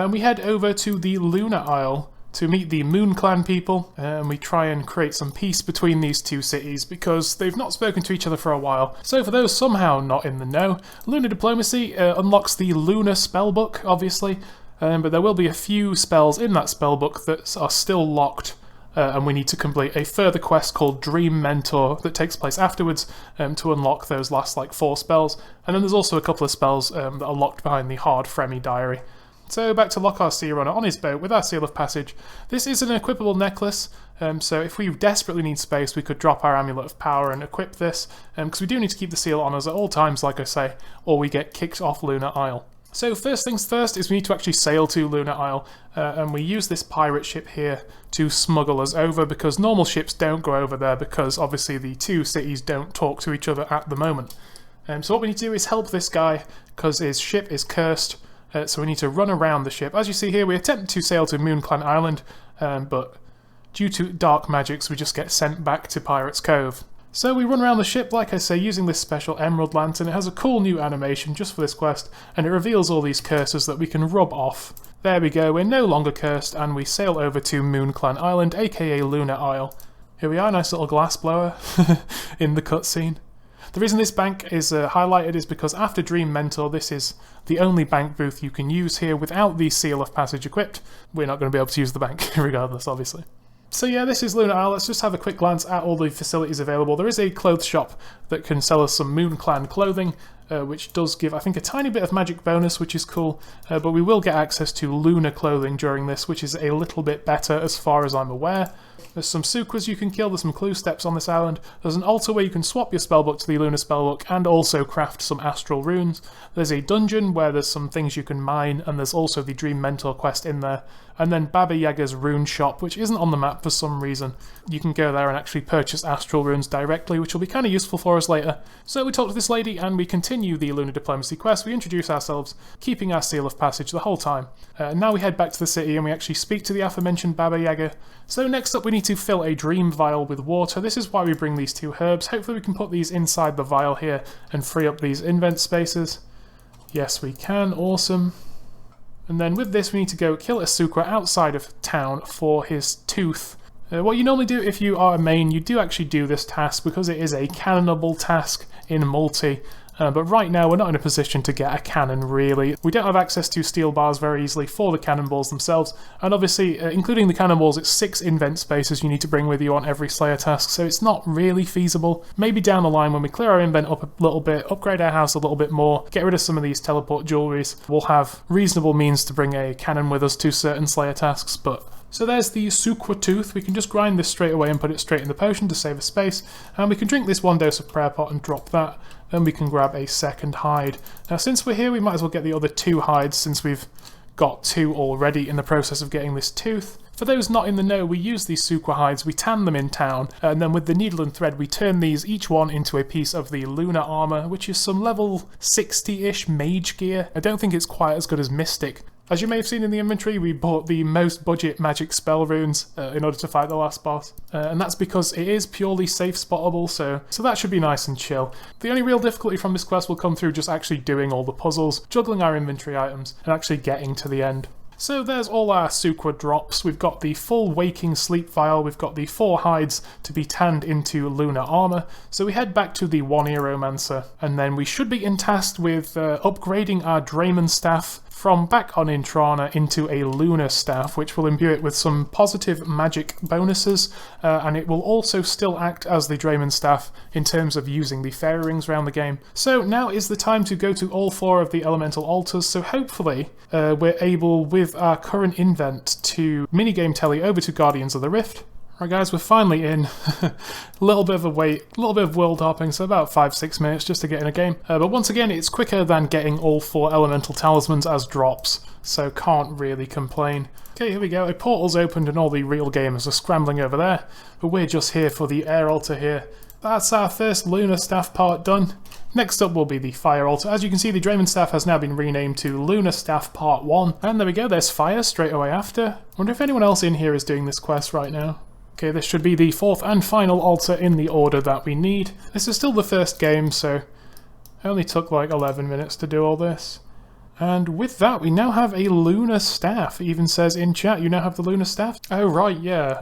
We head over to the Lunar Isle to meet the Moon Clan people, and we try and create some peace between these two cities because they've not spoken to each other for a while. So for those somehow not in the know, lunar diplomacy unlocks the lunar spellbook, obviously. But there will be a few spells in that spellbook that are still locked, and we need to complete a further quest called Dream Mentor that takes place afterwards to unlock those last like 4 spells. And then there's also a couple of spells that are locked behind the Hard Fremi Diary. So back to lock our Sea Runner on his boat with our Seal of Passage. This is an equipable necklace, so if we desperately need space we could drop our Amulet of Power and equip this, because we do need to keep the seal on us at all times, like I say, or we get kicked off Lunar Isle. So first things first is we need to actually sail to Lunar Isle, and we use this pirate ship here to smuggle us over, because normal ships don't go over there because obviously the two cities don't talk to each other at the moment. So what we need to do is help this guy because his ship is cursed, so we need to run around the ship. As you see here, we attempt to sail to Moon Clan Island, but due to dark magics we just get sent back to Pirates Cove. So we run around the ship, like I say, using this special emerald lantern. It has a cool new animation just for this quest, and it reveals all these curses that we can rub off. There we go, we're no longer cursed, and we sail over to Moon Clan Island, aka Lunar Isle. Here we are, nice little glass blower in the cutscene. The reason this bank is highlighted is because after Dream Mentor, this is the only bank booth you can use here without the Seal of Passage equipped. We're not going to be able to use the bank, regardless, obviously. So yeah, this is Lunar Isle. Let's just have a quick glance at all the facilities available. There is a clothes shop that can sell us some Moon Clan clothing, which does give, I think, a tiny bit of magic bonus, which is cool, but we will get access to lunar clothing during this, which is a little bit better as far as I'm aware. There's some Sukras you can kill, there's some clue steps on this island, there's an altar where you can swap your spellbook to the lunar spellbook and also craft some astral runes. There's a dungeon where there's some things you can mine, and there's also the Dream Mentor quest in there. And then Baba Yaga's rune shop, which isn't on the map for some reason. You can go there and actually purchase astral runes directly, which will be kind of useful for us later. So we talk to this lady and we continue the lunar diplomacy quest. We introduce ourselves, keeping our Seal of Passage the whole time. Now we head back to the city and we actually speak to the aforementioned Baba Yaga. So next up we need to fill a dream vial with water. This is why we bring these 2 herbs. Hopefully we can put these inside the vial here and free up these invent spaces. Yes we can, awesome. And then with this we need to go kill a Sukra outside of town for his tooth. What you normally do if you are a main, you do actually do this task because it is a cannonable task in multi. But right now we're not in a position to get a cannon really. We don't have access to steel bars very easily for the cannonballs themselves, and obviously including the cannonballs it's 6 invent spaces you need to bring with you on every Slayer task, so it's not really feasible. Maybe down the line when we clear our invent up a little bit, upgrade our house a little bit more, get rid of some of these teleport jewelries, we'll have reasonable means to bring a cannon with us to certain Slayer tasks. But so there's the Sukra Tooth. We can just grind this straight away and put it straight in the potion to save a space, and we can drink this 1 dose of prayer pot and drop that. Then we can grab a second hide. Now since we're here we might as well get the other 2 hides since we've got 2 already in the process of getting this tooth. For those not in the know, we use these Sukra hides, we tan them in town, and then with the needle and thread we turn these each one into a piece of the lunar armour, which is some level 60-ish mage gear. I don't think it's quite as good as Mystic. As you may have seen in the inventory, we bought the most budget magic spell runes in order to fight the last boss, and that's because it is purely safe spottable, so that should be nice and chill. The only real difficulty from this quest will come through just actually doing all the puzzles, juggling our inventory items, and actually getting to the end. So there's all our Sukra drops. We've got the full waking sleep vial, we've got the 4 hides to be tanned into lunar armour, so we head back to the One-Ear Romancer, and then we should be tasked with upgrading our Draymond staff from back on Entrana into a lunar staff, which will imbue it with some positive magic bonuses, and it will also still act as the Drayman staff in terms of using the fairy rings around the game. So now is the time to go to all 4 of the elemental altars, so hopefully we're able, with our current invent, to minigame telly over to Guardians of the Rift. Right guys, we're finally in. A little bit of a wait, a little bit of world hopping, so about 5-6 minutes just to get in a game. But once again, it's quicker than getting all 4 elemental talismans as drops, so can't really complain. Okay, here we go. A portal's opened and all the real gamers are scrambling over there, but we're just here for the air altar here. That's our first lunar staff part done. Next up will be the fire altar. As you can see, the Drayman staff has now been renamed to Lunar Staff Part 1. And there we go, there's fire straight away after. Wonder if anyone else in here is doing this quest right now. Okay, this should be the 4th and final altar in the order that we need. This is still the first game, so it only took like 11 minutes to do all this. And with that, we now have a lunar staff. It even says in chat, you now have the lunar staff. Oh right, yeah.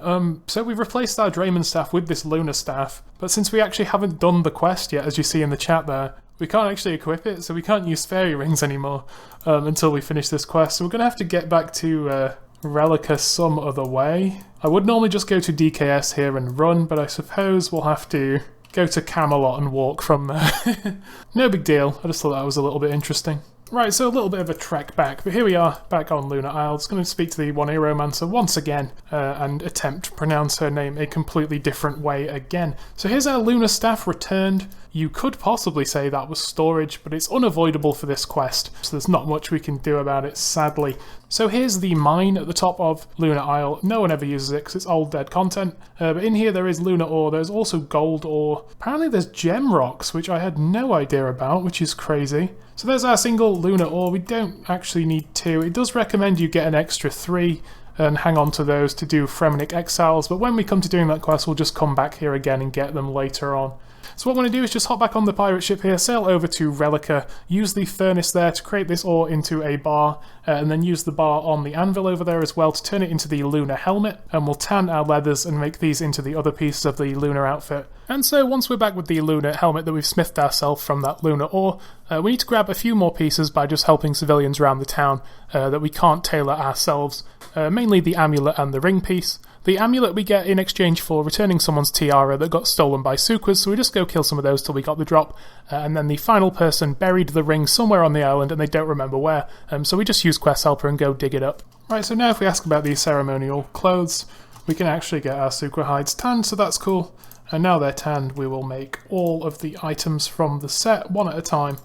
So we've replaced our Drayman staff with this lunar staff, but since we actually haven't done the quest yet, as you see in the chat there, we can't actually equip it, so we can't use fairy rings anymore until we finish this quest. So we're going to have to get back to Relica some other way. I would normally just go to DKS here and run, but I suppose we'll have to go to Camelot and walk from there. No big deal, I just thought that was a little bit interesting. Right, so a little bit of a trek back, but here we are, back on Lunar Isle. Just going to speak to the One Aeromancer once again, and attempt to pronounce her name a completely different way again. So here's our lunar staff returned. You could possibly say that was storage, but it's unavoidable for this quest, so there's not much we can do about it, sadly. So here's the mine at the top of Lunar Isle. No one ever uses it because it's old dead content, but in here there is lunar ore, there's also gold ore. Apparently there's gem rocks, which I had no idea about, which is crazy. So there's our single lunar ore. We don't actually need 2. It does recommend you get an extra 3 and hang on to those to do Fremenic Exiles, but when we come to doing that quest we'll just come back here again and get them later on. So what I'm going to do is just hop back on the pirate ship here, sail over to Relica, use the furnace there to create this ore into a bar, and then use the bar on the anvil over there as well to turn it into the lunar helmet, and we'll tan our leathers and make these into the other pieces of the lunar outfit. And so once we're back with the lunar helmet that we've smithed ourselves from that lunar ore, we need to grab a few more pieces by just helping civilians around the town that we can't tailor ourselves, mainly the amulet and the ring piece. The amulet we get in exchange for returning someone's tiara that got stolen by Suquas, so we just go kill some of those till we got the drop, and then the final person buried the ring somewhere on the island and they don't remember where, so we just use Quest Helper and go dig it up. Right, so now if we ask about these ceremonial clothes, we can actually get our Suqua hides tanned, so that's cool. And now they're tanned, we will make all of the items from the set one at a time.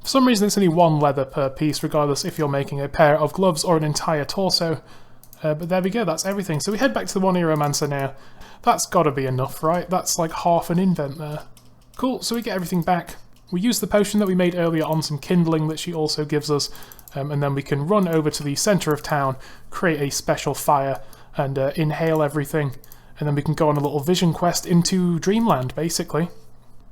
For some reason it's only 1 leather per piece, regardless if you're making a pair of gloves or an entire torso. But there we go, that's everything. So we head back to the One Aeromancer now. That's gotta be enough, right? That's like half an invent there. Cool, so we get everything back. We use the potion that we made earlier on some kindling that she also gives us, and then we can run over to the centre of town, create a special fire, and inhale everything. And then we can go on a little vision quest into Dreamland, basically.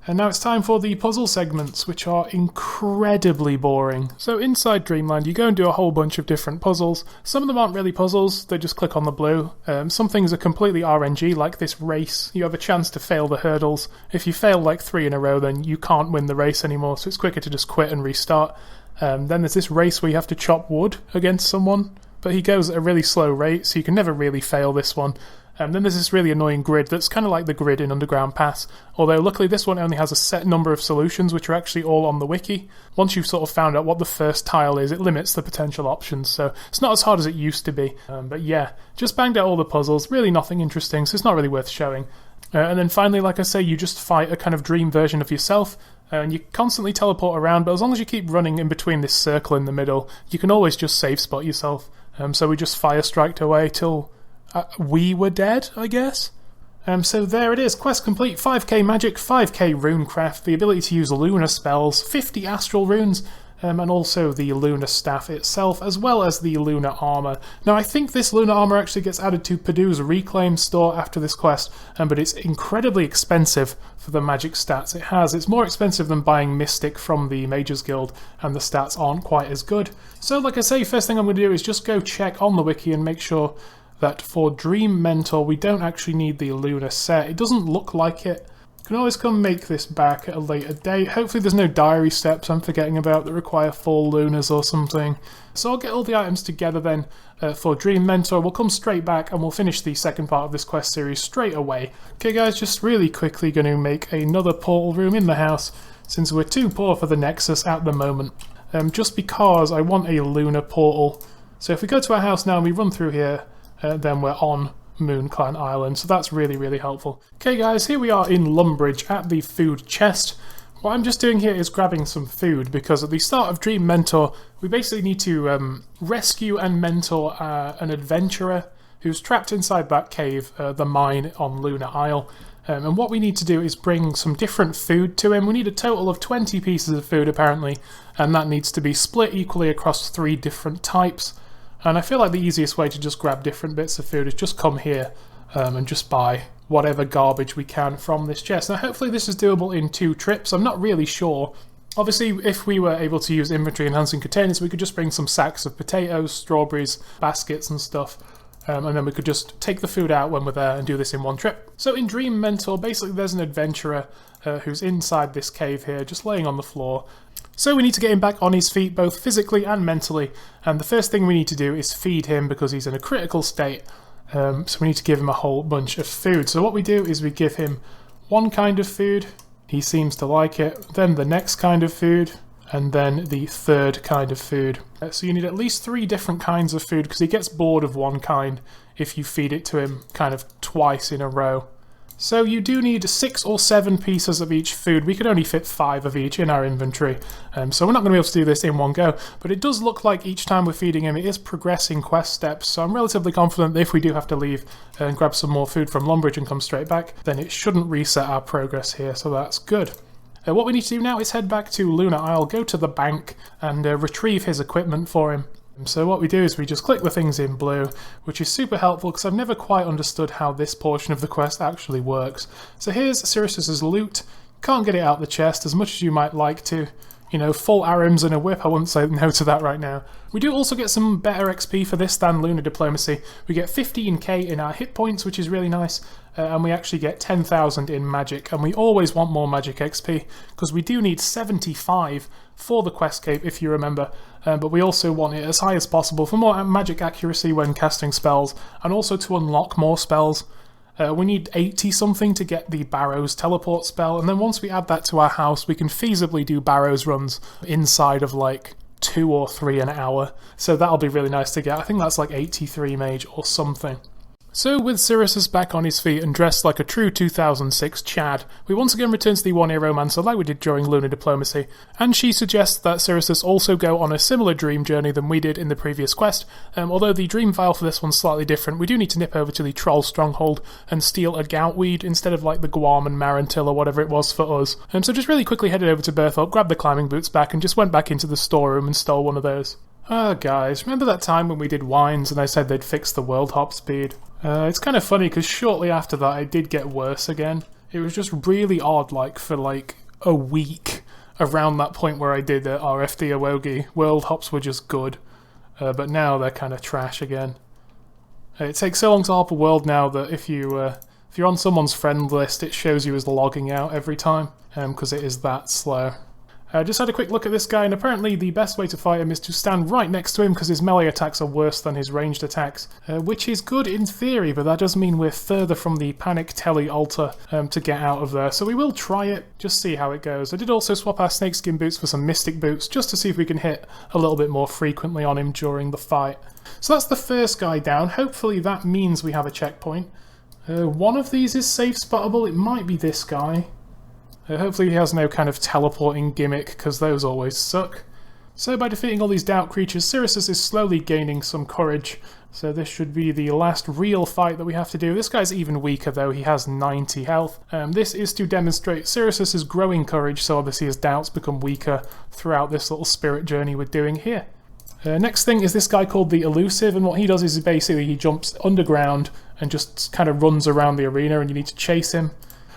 And now it's time for the puzzle segments, which are incredibly boring. So inside Dreamland, you go and do a whole bunch of different puzzles. Some of them aren't really puzzles, they just click on the blue. Some things are completely RNG, like this race. You have a chance to fail the hurdles. If you fail like 3 in a row, then you can't win the race anymore, so it's quicker to just quit and restart. Then there's this race where you have to chop wood against someone, but he goes at a really slow rate, so you can never really fail this one. Then there's this really annoying grid that's kind of like the grid in Underground Pass, although luckily this one only has a set number of solutions which are actually all on the wiki. Once you've sort of found out what the first tile is, it limits the potential options, so it's not as hard as it used to be. But yeah, just banged out all the puzzles, really nothing interesting, so it's not really worth showing. And then finally, like I say, you just fight a kind of dream version of yourself, and you constantly teleport around, but as long as you keep running in between this circle in the middle, you can always just save spot yourself. So we just fire striked away till we were dead, I guess. So there it is, quest complete, 5k magic, 5k runecraft, the ability to use lunar spells, 50 astral runes, and also the lunar staff itself, as well as the lunar armour. Now I think this lunar armour actually gets added to Purdue's reclaim store after this quest, but it's incredibly expensive for the magic stats it has. It's more expensive than buying Mystic from the Mages Guild, and the stats aren't quite as good. So like I say, first thing I'm going to do is just go check on the wiki and make sure that for Dream Mentor we don't actually need the lunar set. It doesn't look like it. Can always come make this back at a later date. Hopefully there's no diary steps I'm forgetting about that require 4 lunas or something. So I'll get all the items together then for Dream Mentor. We'll come straight back and we'll finish the second part of this quest series straight away. Okay guys, just really quickly going to make another portal room in the house since we're too poor for the Nexus at the moment. Just because I want a lunar portal. So if we go to our house now and we run through here, then we're on Moon Clan Island, so that's really, really helpful. Okay guys, here we are in Lumbridge at the food chest. What I'm just doing here is grabbing some food, because at the start of Dream Mentor, we basically need to rescue and mentor an adventurer who's trapped inside that cave, the mine on Lunar Isle. And what we need to do is bring some different food to him. We need a total of 20 pieces of food apparently, and that needs to be split equally across 3 different types. And I feel like the easiest way to just grab different bits of food is just come here and just buy whatever garbage we can from this chest. Now hopefully this is doable in 2 trips, I'm not really sure. Obviously if we were able to use inventory enhancing containers, we could just bring some sacks of potatoes, strawberries, baskets and stuff. And then we could just take the food out when we're there and do this in 1 trip. So in Dream Mentor, basically there's an adventurer who's inside this cave here, just laying on the floor. So we need to get him back on his feet, both physically and mentally. And the first thing we need to do is feed him because he's in a critical state. So we need to give him a whole bunch of food. So what we do is we give him 1 kind of food. He seems to like it. Then the next kind of food. And then the 3rd kind of food. So you need at least 3 different kinds of food because he gets bored of 1 kind if you feed it to him kind of twice in a row. So you do need 6 or 7 pieces of each food. We could only fit 5 of each in our inventory. So we're not going to be able to do this in 1 go. But it does look like each time we're feeding him, it is progressing quest steps. So I'm relatively confident that if we do have to leave and grab some more food from Lumbridge and come straight back, then it shouldn't reset our progress here. So that's good. What we need to do now is head back to Lunar Isle, go to the bank, and retrieve his equipment for him. So what we do is we just click the things in blue, which is super helpful because I've never quite understood how this portion of the quest actually works. So here's Sirius's loot. Can't get it out of the chest as much as you might like to. You know, full arms and a whip, I wouldn't say no to that right now. We do also get some better XP for this than Lunar Diplomacy. We get 15k in our hit points, which is really nice, and we actually get 10,000 in magic, and we always want more magic XP, because we do need 75 for the quest cape, if you remember, but we also want it as high as possible for more magic accuracy when casting spells, and also to unlock more spells. We need 80 something to get the Barrows teleport spell, and then once we add that to our house, we can feasibly do Barrows runs inside of like 2 or 3 an hour. So that'll be really nice to get. I think that's like 83 mage or something. So with Sirius back on his feet and dressed like a true 2006 Chad, we once again return to the one-ear romancer like we did during Lunar Diplomacy, and she suggests that Sirius also go on a similar dream journey than we did in the previous quest. Although the dream file for this one's slightly different, we do need to nip over to the Troll Stronghold and steal a Goutweed instead of like the Guam and Marantil or whatever it was for us. So just really quickly headed over to Berthorpe, grabbed the climbing boots back and just went back into the storeroom and stole one of those. Guys, remember that time when we did wines and I said they'd fix the world hop speed? It's kind of funny because shortly after that it did get worse again. It was just really odd, like for like a week around that point where I did RFD Awogi. World hops were just good, but now they're kind of trash again. It takes so long to hop a world now that if you're on someone's friend list, it shows you as logging out every time, because it is that slow. Just had a quick look at this guy, and apparently the best way to fight him is to stand right next to him because his melee attacks are worse than his ranged attacks, which is good in theory, but that does mean we're further from the Panic Telly altar to get out of there, so we will try it, just see how it goes. I did also swap our snakeskin boots for some mystic boots, just to see if we can hit a little bit more frequently on him during the fight. So that's the first guy down. Hopefully that means we have a checkpoint. One of these is safe spottable. It might be this guy. Hopefully he has no kind of teleporting gimmick, because those always suck. So by defeating all these doubt creatures, Sirius is slowly gaining some courage. So this should be the last real fight that we have to do. This guy's even weaker though, he has 90 health. This is to demonstrate Sirius's growing courage, so obviously his doubts become weaker throughout this little spirit journey we're doing here. Next thing is this guy called the Elusive, and what he does is basically he jumps underground and just kind of runs around the arena and you need to chase him.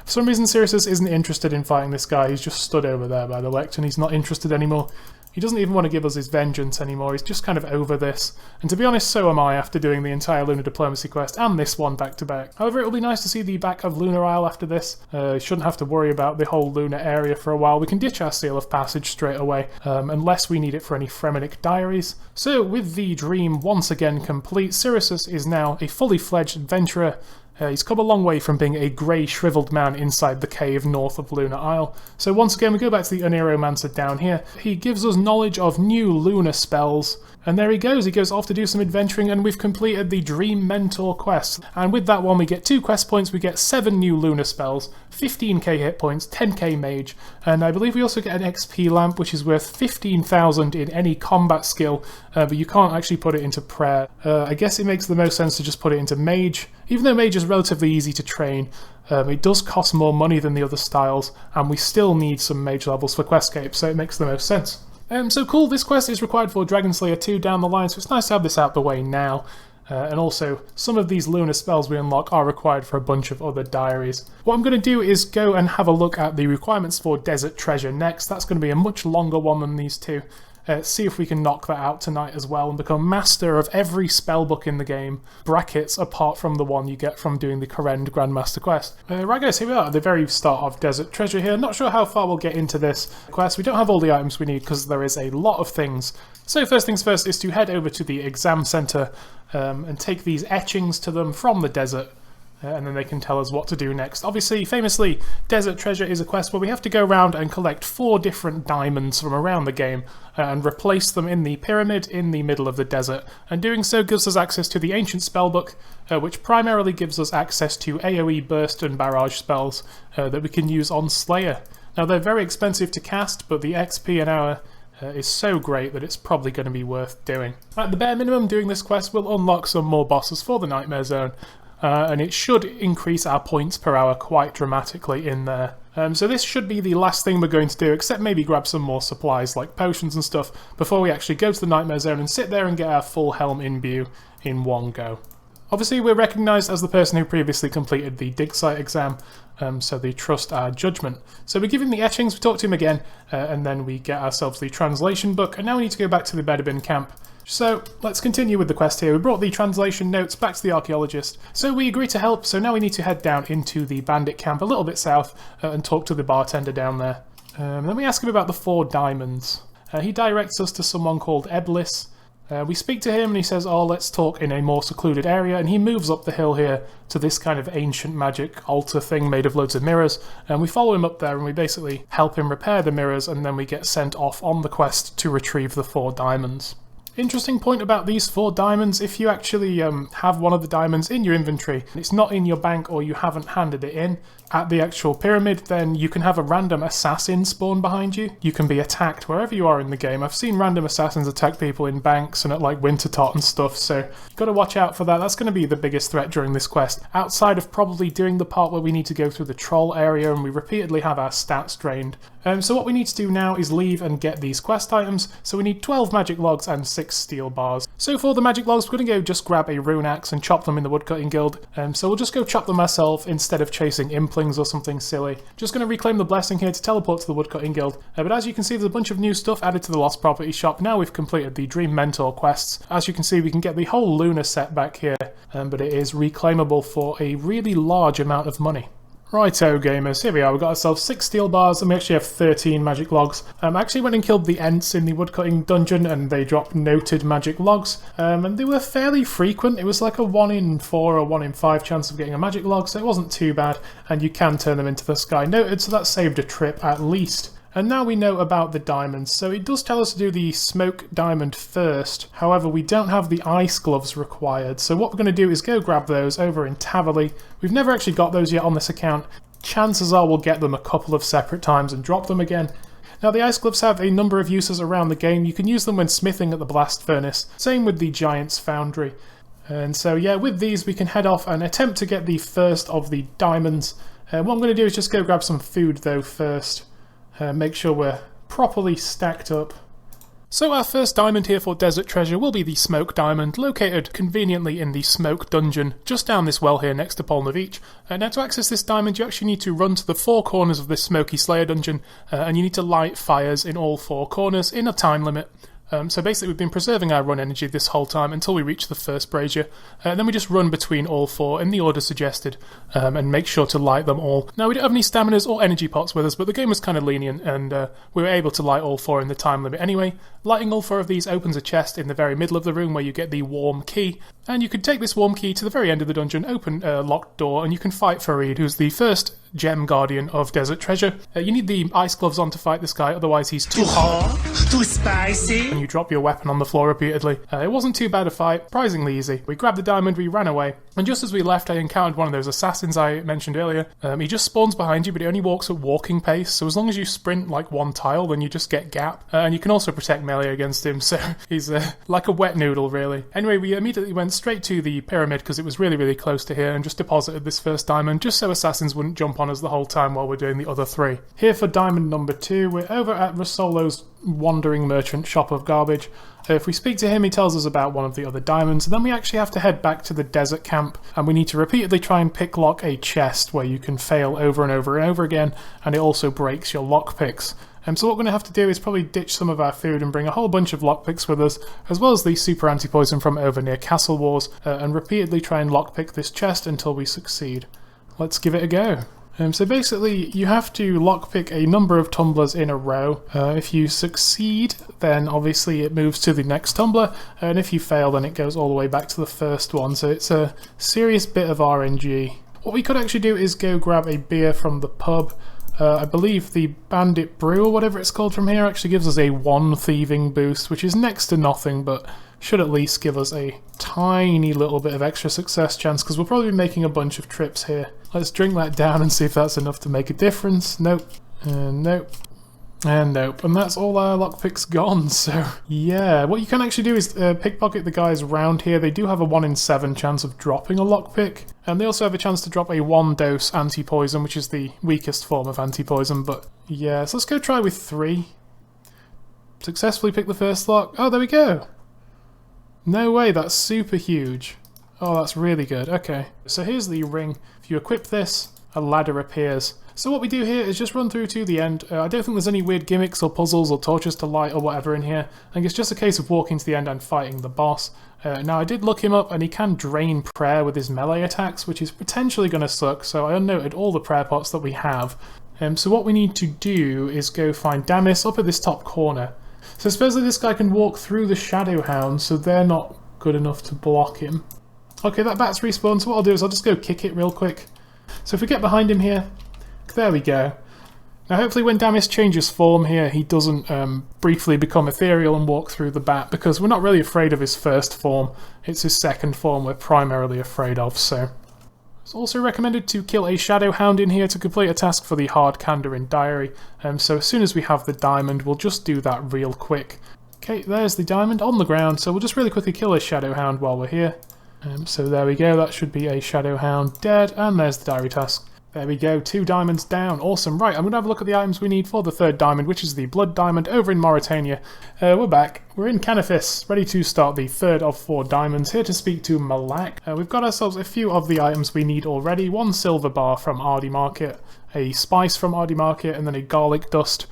For some reason Sirius isn't interested in fighting this guy, he's just stood over there by the lectern, he's not interested anymore. He doesn't even want to give us his vengeance anymore, he's just kind of over this. And to be honest, so am I after doing the entire Lunar Diplomacy quest and this one back to back. However, it will be nice to see the back of Lunar Isle after this. Shouldn't have to worry about the whole Lunar area for a while. We can ditch our Seal of Passage straight away, unless we need it for any Fremenic diaries. So with the dream once again complete, Sirius is now a fully fledged adventurer. He's come a long way from being a grey, shriveled man inside the cave north of Lunar Isle. So once again, we go back to the Oneromancer down here. He gives us knowledge of new lunar spells, and there he goes off to do some adventuring, and we've completed the Dream Mentor quest. And with that one, we get 2 quest points, we get 7 new lunar spells, 15k hit points, 10k mage, and I believe we also get an XP lamp, which is worth 15,000 in any combat skill, but you can't actually put it into prayer. I guess it makes the most sense to just put it into mage. Even though mage is relatively easy to train, it does cost more money than the other styles, and we still need some mage levels for Questscape, so it makes the most sense. So cool, this quest is required for Dragon Slayer 2 down the line, so it's nice to have this out the way now. And also, some of these lunar spells we unlock are required for a bunch of other diaries. What I'm going to do is go and have a look at the requirements for Desert Treasure next. That's going to be a much longer one than these two. See if we can knock that out tonight as well and become master of every spellbook in the game, brackets apart from the one you get from doing the Korend Grandmaster quest. Right guys, here we are at the very start of Desert Treasure here. Not sure how far we'll get into this quest. We don't have all the items we need because there is a lot of things. So first things first is to head over to the exam centre and take these etchings to them from the desert. And then they can tell us what to do next. Obviously, famously, Desert Treasure is a quest where we have to go around and collect 4 different diamonds from around the game and replace them in the pyramid in the middle of the desert. And doing so gives us access to the Ancient Spellbook, which primarily gives us access to AoE burst and barrage spells that we can use on Slayer. Now, they're very expensive to cast, but the XP an hour is so great that it's probably going to be worth doing. At the bare minimum, doing this quest will unlock some more bosses for the Nightmare Zone, and it should increase our points per hour quite dramatically in there. So this should be the last thing we're going to do, except maybe grab some more supplies like potions and stuff before we actually go to the Nightmare Zone and sit there and get our full helm imbue in one go. Obviously we're recognised as the person who previously completed the dig site exam, so they trust our judgment. So we give him the etchings, we talk to him again, and then we get ourselves the translation book, and now we need to go back to the Bedabin camp. So let's continue with the quest here. We brought the translation notes back to the archaeologist, so we agree to help, so now we need to head down into the bandit camp a little bit south and talk to the bartender down there. Then we ask him about the 4 diamonds. He directs us to someone called Eblis. We speak to him and he says, oh, let's talk in a more secluded area, and he moves up the hill here to this kind of ancient magic altar thing made of loads of mirrors, and we follow him up there and we basically help him repair the mirrors, and then we get sent off on the quest to retrieve the 4 diamonds. Interesting point about these 4 diamonds, if you actually have one of the diamonds in your inventory, it's not in your bank or you haven't handed it in at the actual pyramid, then you can have a random assassin spawn behind you. You can be attacked wherever you are in the game. I've seen random assassins attack people in banks and at like Wintertot and stuff, so you've got to watch out for that. That's going to be the biggest threat during this quest, outside of probably doing the part where we need to go through the troll area and we repeatedly have our stats drained. So what we need to do now is leave and get these quest items, so we need 12 magic logs and 6 steel bars. So for the magic logs, we're going to go just grab a rune axe and chop them in the woodcutting guild, so we'll just go chop them ourselves instead of chasing implings or something silly. Just going to reclaim the blessing here to teleport to the woodcutting guild, but as you can see there's a bunch of new stuff added to the Lost Property shop now we've completed the Dream Mentor quests. As you can see we can get the whole lunar set back here, but it is reclaimable for a really large amount of money. Righto gamers, here we are, we've got ourselves 6 steel bars and we actually have 13 magic logs. I actually went and killed the Ents in the woodcutting dungeon and they dropped noted magic logs, and they were fairly frequent. It was like a 1 in 4 or 1 in 5 chance of getting a magic log, so it wasn't too bad, and you can turn them into the sky noted, so that saved a trip at least. And now we know about the diamonds, so it does tell us to do the smoke diamond first. However, we don't have the ice gloves required, so what we're going to do is go grab those over in Taverley. We've never actually got those yet on this account. Chances are we'll get them a couple of separate times and drop them again. Now the ice gloves have a number of uses around the game. You can use them when smithing at the blast furnace, same with the giant's foundry. And so yeah, with these we can head off and attempt to get the first of the diamonds. What I'm going to do is just go grab some food though first. Make sure we're properly stacked up. So our first diamond here for Desert Treasure will be the Smoke Diamond, located conveniently in the Smoke Dungeon, just down this well here next to Polnavich. Now to access this diamond you actually need to run to the 4 corners of this Smoky Slayer dungeon, and you need to light fires in all 4 corners in a time limit. So basically we've been preserving our run energy this whole time until we reach the first brazier, then we just run between all 4 in the order suggested, and make sure to light them all. Now we don't have any staminas or energy pots with us, but the game was kind of lenient and we were able to light all 4 in the time limit anyway. Lighting all 4 of these opens a chest in the very middle of the room where you get the warm key, and you can take this warm key to the very end of the dungeon, open a locked door, and you can fight Farid, who's the first gem guardian of Desert Treasure. You need the ice gloves on to fight this guy, otherwise he's too hot, too spicy, and you drop your weapon on the floor repeatedly. It wasn't too bad a fight, surprisingly easy. We grabbed the diamond, we ran away, and just as we left I encountered one of those assassins I mentioned earlier. He just spawns behind you, but he only walks at walking pace, so as long as you sprint like 1 tile then you just get gap, and you can also protect melee against him, so he's like a wet noodle really. Anyway, we immediately went straight to the pyramid because it was really close to here, and just deposited this first diamond just so assassins wouldn't jump on us the whole time while we're doing the other 3. Here for diamond number 2, we're over at Rosolo's wandering merchant shop of garbage. If we speak to him, he tells us about one of the other diamonds, and then we actually have to head back to the desert camp, and we need to repeatedly try and pick lock a chest where you can fail over and over and over again, and it also breaks your lockpicks. So what we're going to have to do is probably ditch some of our food and bring a whole bunch of lockpicks with us, as well as the super anti-poison from over near Castle Wars, and repeatedly try and lockpick this chest until we succeed. Let's give it a go. So basically you have to lockpick a number of tumblers in a row. If you succeed, then obviously it moves to the next tumbler, and if you fail then it goes all the way back to the first one, so it's a serious bit of RNG. What we could actually do is go grab a beer from the pub. I believe the Bandit Brew or whatever it's called from here actually gives us a 1 thieving boost, which is next to nothing, but should at least give us a tiny little bit of extra success chance, because we'll probably be making a bunch of trips here. Let's drink that down and see if that's enough to make a difference. Nope. Nope. And nope. And that's all our lockpicks gone, so yeah. What you can actually do is pickpocket the guys around here. They do have a 1 in 7 chance of dropping a lockpick, and they also have a chance to drop a 1 dose anti-poison, which is the weakest form of anti-poison, but yeah. So let's go try with 3. Successfully pick the first lock. Oh, there we go. No way, that's super huge. Oh, that's really good. Okay, so here's the ring. If you equip this, a ladder appears. So what we do here is just run through to the end. I don't think there's any weird gimmicks or puzzles or torches to light or whatever in here. I think it's just a case of walking to the end and fighting the boss. Now I did look him up and he can drain prayer with his melee attacks, which is potentially going to suck, so I unnoted all the prayer pots that we have. So what we need to do is go find Damis up at this top corner. So supposedly this guy can walk through the Shadow Hounds, so they're not good enough to block him. Okay, that bat's respawned, so what I'll do is I'll just go kick it real quick. So if we get behind him here, there we go. Now hopefully when Damis changes form here, he doesn't briefly become ethereal and walk through the bat, because we're not really afraid of his first form. It's his second form we're primarily afraid of, so... It's also recommended to kill a Shadow Hound in here to complete a task for the Hard Kandarin Diary, so as soon as we have the diamond we'll just do that real quick. Okay, there's the diamond on the ground, so we'll just really quickly kill a Shadow Hound while we're here. So there we go, that should be a Shadow Hound dead, and there's the diary task. There we go, 2 diamonds down, awesome. Right, I'm going to have a look at the items we need for the 3rd diamond, which is the Blood Diamond over in Mauritania. We're back, we're in Canifis, ready to start the 3rd of 4 diamonds, here to speak to Malak. We've got ourselves a few of the items we need already, 1 silver bar from Ardy Market, a spice from Ardy Market, and then a garlic dust.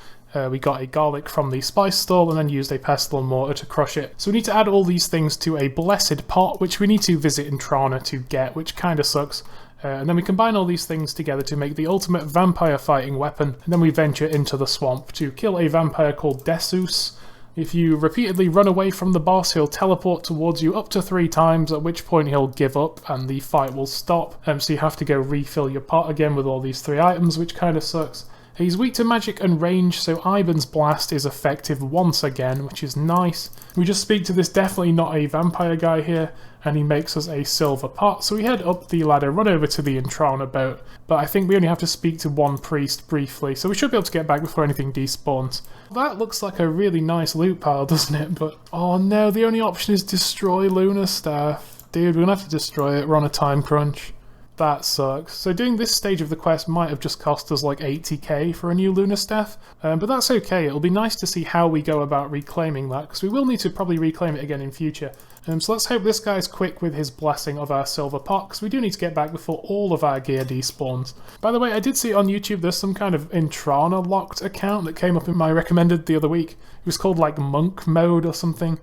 We got a garlic from the spice stall and then used a pestle and mortar to crush it. So we need to add all these things to a blessed pot, which we need to visit Entrana to get, which kinda sucks. And then we combine all these things together to make the ultimate vampire fighting weapon, and then we venture into the swamp to kill a vampire called Desus. If you repeatedly run away from the boss, he'll teleport towards you up to 3 times, at which point he'll give up and the fight will stop. So you have to go refill your pot again with all these 3 items, which kinda sucks. He's weak to magic and range, so Iban's Blast is effective once again, which is nice. We just speak to this definitely not a vampire guy here, and he makes us a silver pot, so we head up the ladder, run over to the Entrana boat, but I think we only have to speak to 1 priest briefly, so we should be able to get back before anything despawns. That looks like a really nice loot pile, doesn't it? But, oh no, the only option is destroy Lunar Staff. Dude, we're gonna have to destroy it, we're on a time crunch. That sucks. So doing this stage of the quest might have just cost us like 80k for a new lunar staff, but that's okay. It'll be nice to see how we go about reclaiming that, because we will need to probably reclaim it again in future. So let's hope this guy's quick with his blessing of our silver pot, because we do need to get back before all of our gear despawns. By the way, I did see on YouTube there's some kind of Entrana locked account that came up in my recommended the other week. It was called like Monk Mode or something.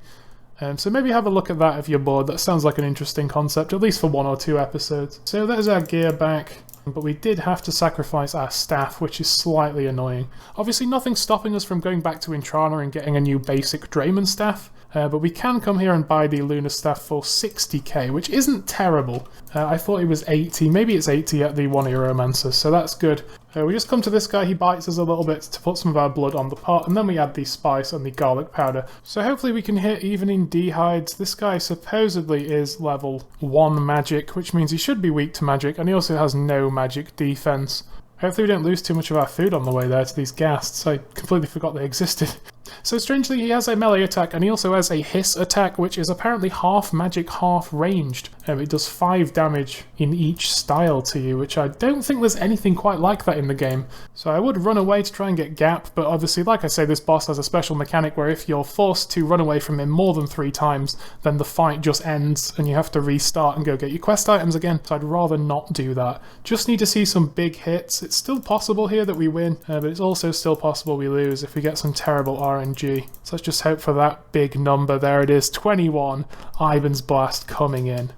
So maybe have a look at that if you're bored. That sounds like an interesting concept, at least for 1 or 2 episodes. So there's our gear back, but we did have to sacrifice our staff, which is slightly annoying. Obviously nothing's stopping us from going back to Entrana and getting a new basic Drayman staff, but we can come here and buy the lunar staff for 60k, which isn't terrible. I thought it was 80, maybe it's 80 at the One Aeromancer, so that's good. We just come to this guy, he bites us a little bit to put some of our blood on the pot, and then we add the spice and the garlic powder. So hopefully we can hit even in D-hides. This guy supposedly is level 1 magic, which means he should be weak to magic, and he also has no magic defense. Hopefully we don't lose too much of our food on the way there to these ghasts. I completely forgot they existed. So strangely, he has a melee attack, and he also has a hiss attack, which is apparently half magic, half ranged. It does 5 damage in each style to you, which I don't think there's anything quite like that in the game. So I would run away to try and get gap, but obviously, like I say, this boss has a special mechanic where if you're forced to run away from him more than 3 times, then the fight just ends, and you have to restart and go get your quest items again. So I'd rather not do that. Just need to see some big hits. It's still possible here that we win, but it's also still possible we lose if we get some terrible RNG. So let's just hope for that big number. There it is, 21. Ivan's Blast coming in.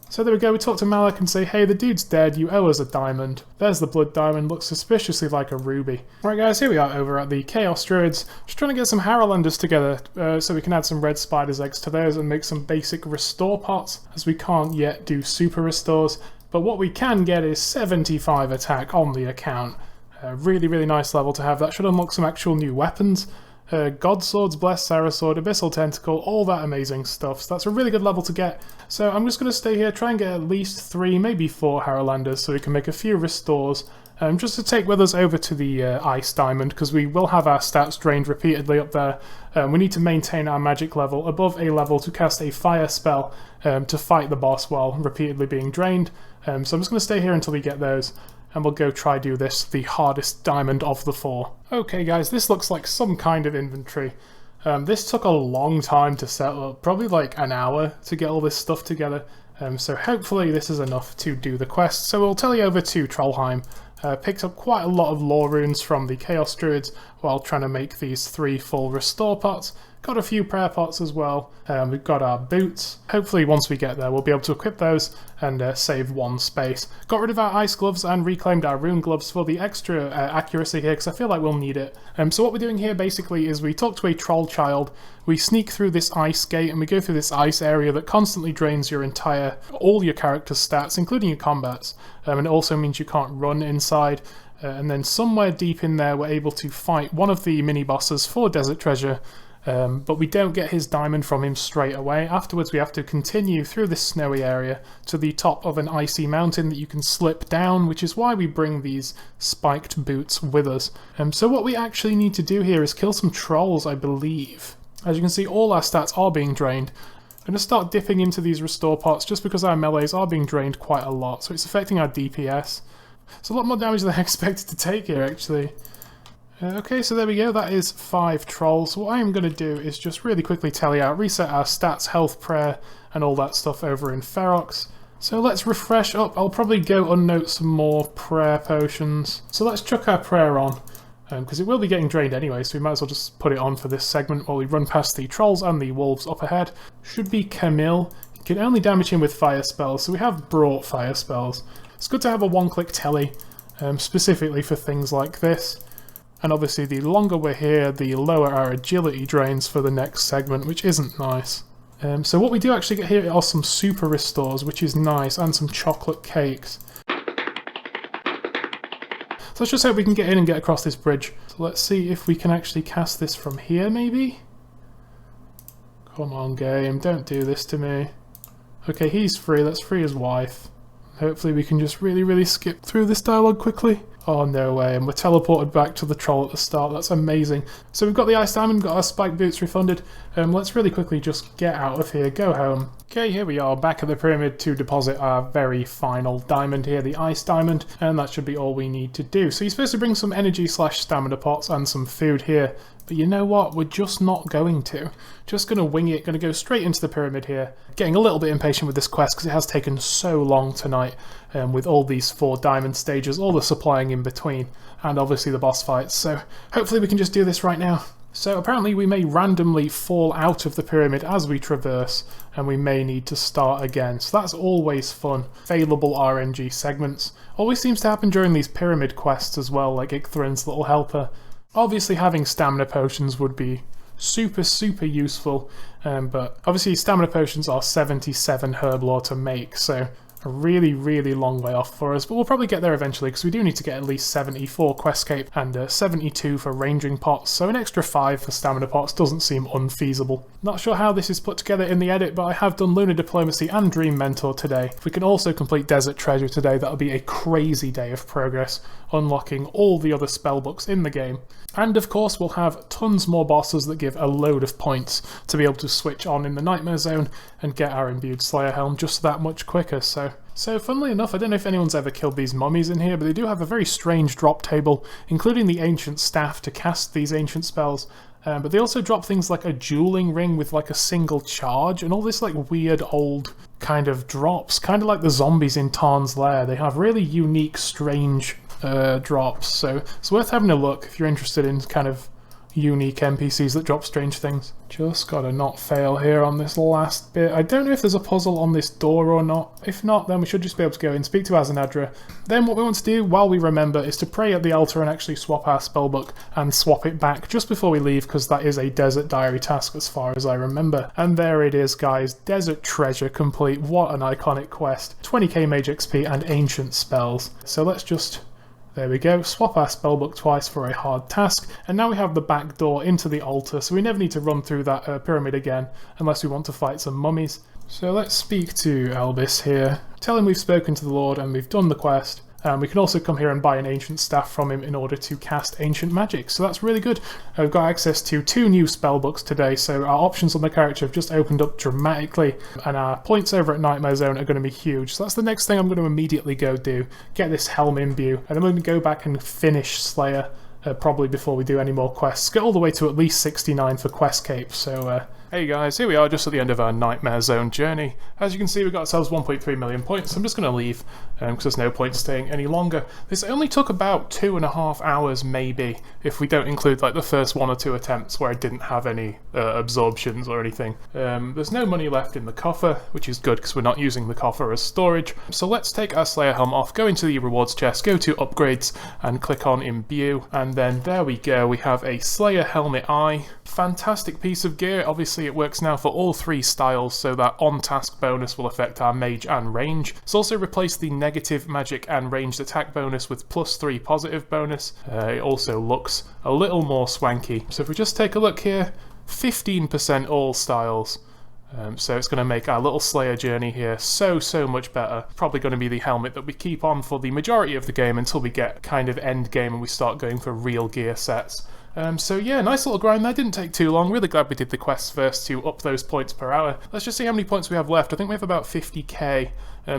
So there we go, we talk to Malak and say, hey, the dude's dead, you owe us a diamond. There's the blood diamond, looks suspiciously like a ruby. Right guys, here we are over at the Chaos Druids, just trying to get some Harrowlanders together so we can add some red spider's eggs to those and make some basic restore pots, as we can't yet do super restores. But what we can get is 75 attack on the account. Really, really nice level to have. That should unlock some actual new weapons. God Swords, Blessed Sarah Sword, Abyssal Tentacle, all that amazing stuff. So that's a really good level to get. So I'm just going to stay here, try and get at least 3, maybe 4 Harrowlanders so we can make a few restores. Just to take with us over to the Ice Diamond, because we will have our stats drained repeatedly up there. We need to maintain our magic level above A level to cast a fire spell to fight the boss while repeatedly being drained. So I'm just going to stay here until we get those. And we'll go try do this, the hardest diamond of the 4. Okay guys, this looks like some kind of inventory. This took a long time to set up, probably like an hour to get all this stuff together. So hopefully this is enough to do the quest. So we'll tell you over to Trollheim. Picked up quite a lot of lore runes from the Chaos Druids while trying to make these 3 full restore pots. Got a few prayer pots as well. We've got our boots. Hopefully once we get there we'll be able to equip those and save 1 space. Got rid of our ice gloves and reclaimed our rune gloves for the extra accuracy here because I feel like we'll need it. So what we're doing here basically is we talk to a troll child, we sneak through this ice gate and we go through this ice area that constantly drains all your character's stats, including your combats. And it also means you can't run inside. And then somewhere deep in there we're able to fight one of the mini-bosses for Desert Treasure. But we don't get his diamond from him straight away. Afterwards we have to continue through this snowy area to the top of an icy mountain that you can slip down, which is why we bring these spiked boots with us. So what we actually need to do here is kill some trolls, I believe. As you can see, all our stats are being drained. I'm going to start dipping into these restore pots just because our melees are being drained quite a lot, so it's affecting our DPS. It's a lot more damage than I expected to take here, actually. Okay, so there we go, that is 5 trolls. What I am going to do is just really quickly tally out, reset our stats, health, prayer, and all that stuff over in Ferox. So let's refresh up. I'll probably go unnote some more prayer potions. So let's chuck our prayer on, because it will be getting drained anyway, so we might as well just put it on for this segment while we run past the trolls and the wolves up ahead. Should be Camille. You can only damage him with fire spells, so we have brought fire spells. It's good to have a one-click telly, specifically for things like this. And obviously the longer we're here, the lower our agility drains for the next segment, which isn't nice. So what we do actually get here are some super restores, which is nice, and some chocolate cakes. So let's just hope we can get in and get across this bridge. So let's see if we can actually cast this from here, maybe? Come on, game, don't do this to me. Okay, he's free, let's free his wife. Hopefully we can just really skip through this dialogue quickly. Oh, no way, and we're teleported back to the troll at the start. That's amazing. So we've got the ice diamond, got our spike boots refunded. Let's really quickly just get out of here, go home. Okay, here we are, back at the pyramid to deposit our very final diamond here, the ice diamond, and that should be all we need to do. So you're supposed to bring some energy / stamina pots and some food here, but you know what, we're just not going to. Just going to wing it, going to go straight into the pyramid here. Getting a little bit impatient with this quest because it has taken so long tonight, with all these 4 diamond stages, all the supplying in between, and obviously the boss fights, so hopefully we can just do this right now. So apparently we may randomly fall out of the pyramid as we traverse, and we may need to start again. So that's always fun. Failable RNG segments. Always seems to happen during these pyramid quests as well, like Icthrin's little helper. Obviously having stamina potions would be super useful, but obviously stamina potions are 77 herb lore to make, so a really long way off for us, but we'll probably get there eventually because we do need to get at least 70 for Questscape and 72 for ranging pots, so an extra 5 for stamina pots doesn't seem unfeasible. Not sure how this is put together in the edit, but I have done Lunar Diplomacy and Dream Mentor today. If we can also complete Desert Treasure today, that'll be a crazy day of progress, unlocking all the other spellbooks in the game. And of course we'll have tons more bosses that give a load of points to be able to switch on in the Nightmare Zone and get our Imbued Slayer Helm just that much quicker. So funnily enough, I don't know if anyone's ever killed these mummies in here, but they do have a very strange drop table, including the Ancient Staff to cast these ancient spells. But they also drop things like a dueling ring with like a single charge and all this like weird old kind of drops, kind of like the zombies in Tarn's Lair. They have really unique, strange drops, so it's worth having a look if you're interested in kind of unique NPCs that drop strange things. Just gotta not fail here on this last bit. I don't know if there's a puzzle on this door or not. If not, then we should just be able to go and speak to Azanadra. Then what we want to do while we remember is to pray at the altar and actually swap our spellbook and swap it back just before we leave, because that is a Desert Diary task as far as I remember. And there it is, guys. Desert Treasure complete. What an iconic quest. 20k Mage XP and ancient spells. So let's just... there we go, swap our spellbook twice for a hard task, and now we have the back door into the altar, so we never need to run through that pyramid again, unless we want to fight some mummies. So let's speak to Elvis here, tell him we've spoken to the Lord and we've done the quest. We can also come here and buy an ancient staff from him in order to cast ancient magic, so that's really good. We've got access to 2 new spellbooks today, so our options on the character have just opened up dramatically, and our points over at Nightmare Zone are going to be huge. So that's the next thing I'm going to immediately go do, get this helm imbue, and then I'm going to go back and finish Slayer, probably before we do any more quests. Get all the way to at least 69 for Questscape, so... Hey guys, here we are just at the end of our Nightmare Zone journey. As you can see, we've got ourselves 1.3 million points. I'm just going to leave because there's no point staying any longer. This only took about 2.5 hours maybe, if we don't include like the first 1 or 2 attempts where I didn't have any absorptions or anything. There's no money left in the coffer, which is good because we're not using the coffer as storage. So let's take our Slayer Helm off, go into the rewards chest, go to upgrades and click on Imbue, and then there we go, we have a Slayer Helmet Eye. Fantastic piece of gear. Obviously it works now for all 3 styles, so that on-task bonus will affect our mage and range. It's also replaced the negative magic and ranged attack bonus with +3 positive bonus. It also looks a little more swanky. So if we just take a look here, 15% all styles. So it's going to make our little Slayer journey here so much better. Probably going to be the helmet that we keep on for the majority of the game until we get kind of end game and we start going for real gear sets. So yeah, nice little grind there, didn't take too long. Really glad we did the quests first to up those points per hour. Let's just see how many points we have left. I think we have about 50k.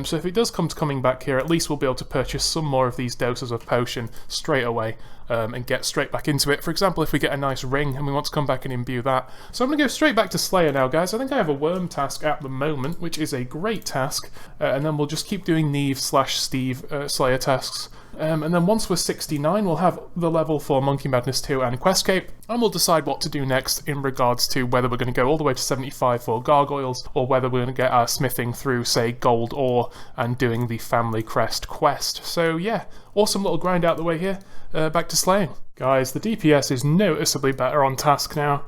So if it does come to coming back here, at least we'll be able to purchase some more of these doses of potion straight away and get straight back into it. For example, if we get a nice ring and we want to come back and imbue that. So I'm going to go straight back to Slayer now, guys. I think I have a worm task at the moment, which is a great task. And then we'll just keep doing Neve/Steve Slayer tasks. And then once we're 69, we'll have the level for Monkey Madness 2 and Questscape, and we'll decide what to do next in regards to whether we're going to go all the way to 75 for Gargoyles, or whether we're going to get our smithing through, say, Gold Ore and doing the Family Crest quest. So yeah, awesome little grind out the way here. Back to slaying. Guys, the DPS is noticeably better on task now.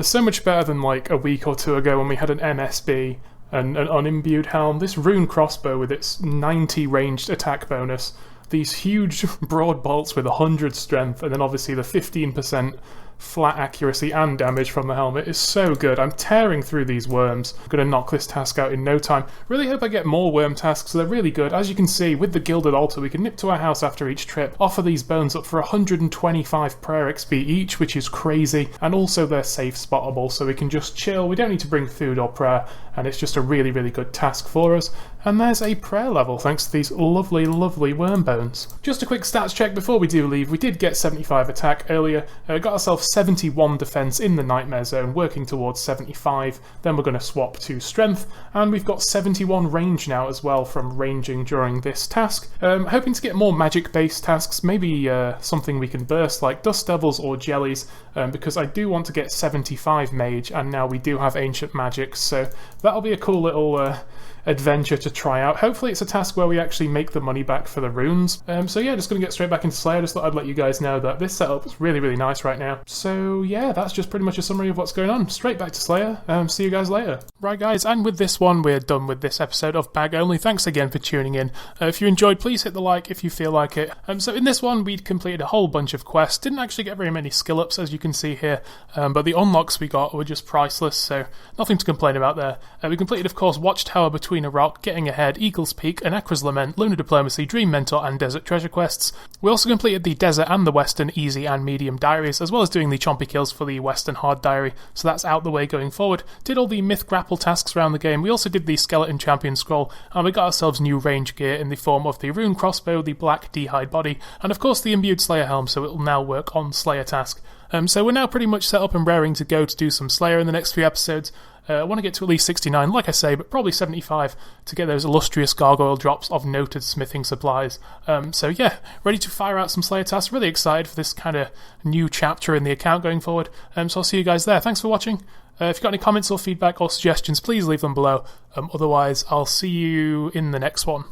So much better than like a week or 2 ago when we had an MSB and an unimbued helm. This rune crossbow with its 90 ranged attack bonus, these huge broad bolts with 100 strength, and then obviously the 15% flat accuracy and damage from the helm. It is so good. I'm tearing through these worms. I'm going to knock this task out in no time. Really hope I get more worm tasks. They're really good. As you can see, with the Gilded Altar, we can nip to our house after each trip, offer these bones up for 125 prayer XP each, which is crazy, and also they're safe spottable, so we can just chill. We don't need to bring food or prayer, and it's just a really, really good task for us. And there's a prayer level thanks to these lovely, lovely worm bones. Just a quick stats check before we do leave. We did get 75 attack earlier, got ourselves 71 defense in the Nightmare Zone, working towards 75. Then we're going to swap to strength, and we've got 71 range now as well from ranging during this task. Hoping to get more magic-based tasks, maybe something we can burst like Dust Devils or Jellies, because I do want to get 75 Mage, and now we do have Ancient Magic, so that'll be a cool little adventure to try out. Hopefully it's a task where we actually make the money back for the runes. So yeah, just going to get straight back into Slayer. Just thought I'd let you guys know that this setup is really, really nice right now. So yeah, that's just pretty much a summary of what's going on. Straight back to Slayer. See you guys later. Right guys, and with this one, we're done with this episode of Bag Only. Thanks again for tuning in. If you enjoyed, please hit the like if you feel like it. So in this one, we'd completed a whole bunch of quests. Didn't actually get very many skill ups, as you can see here, but the unlocks we got were just priceless, so nothing to complain about there. We completed, of course, Watchtower Between a Rock, Getting Ahead, Eagle's Peak, Anakra's Lament, Lunar Diplomacy, Dream Mentor, and Desert Treasure quests. We also completed the Desert and the Western Easy and Medium diaries, as well as doing the Chompy Kills for the Western Hard diary, so that's out the way going forward. Did all the Myth Grapple tasks around the game. We also did the Skeleton Champion Scroll, and we got ourselves new range gear in the form of the Rune Crossbow, the Black D'hide Body, and of course the Imbued Slayer Helm, so it will now work on Slayer task. So we're now pretty much set up and raring to go to do some Slayer in the next few episodes. I want to get to at least 69, like I say, but probably 75 to get those illustrious gargoyle drops of noted smithing supplies. So yeah, ready to fire out some Slayer tasks. Really excited for this kind of new chapter in the account going forward. So I'll see you guys there. Thanks for watching. If you've got any comments or feedback or suggestions, please leave them below. Otherwise, I'll see you in the next one.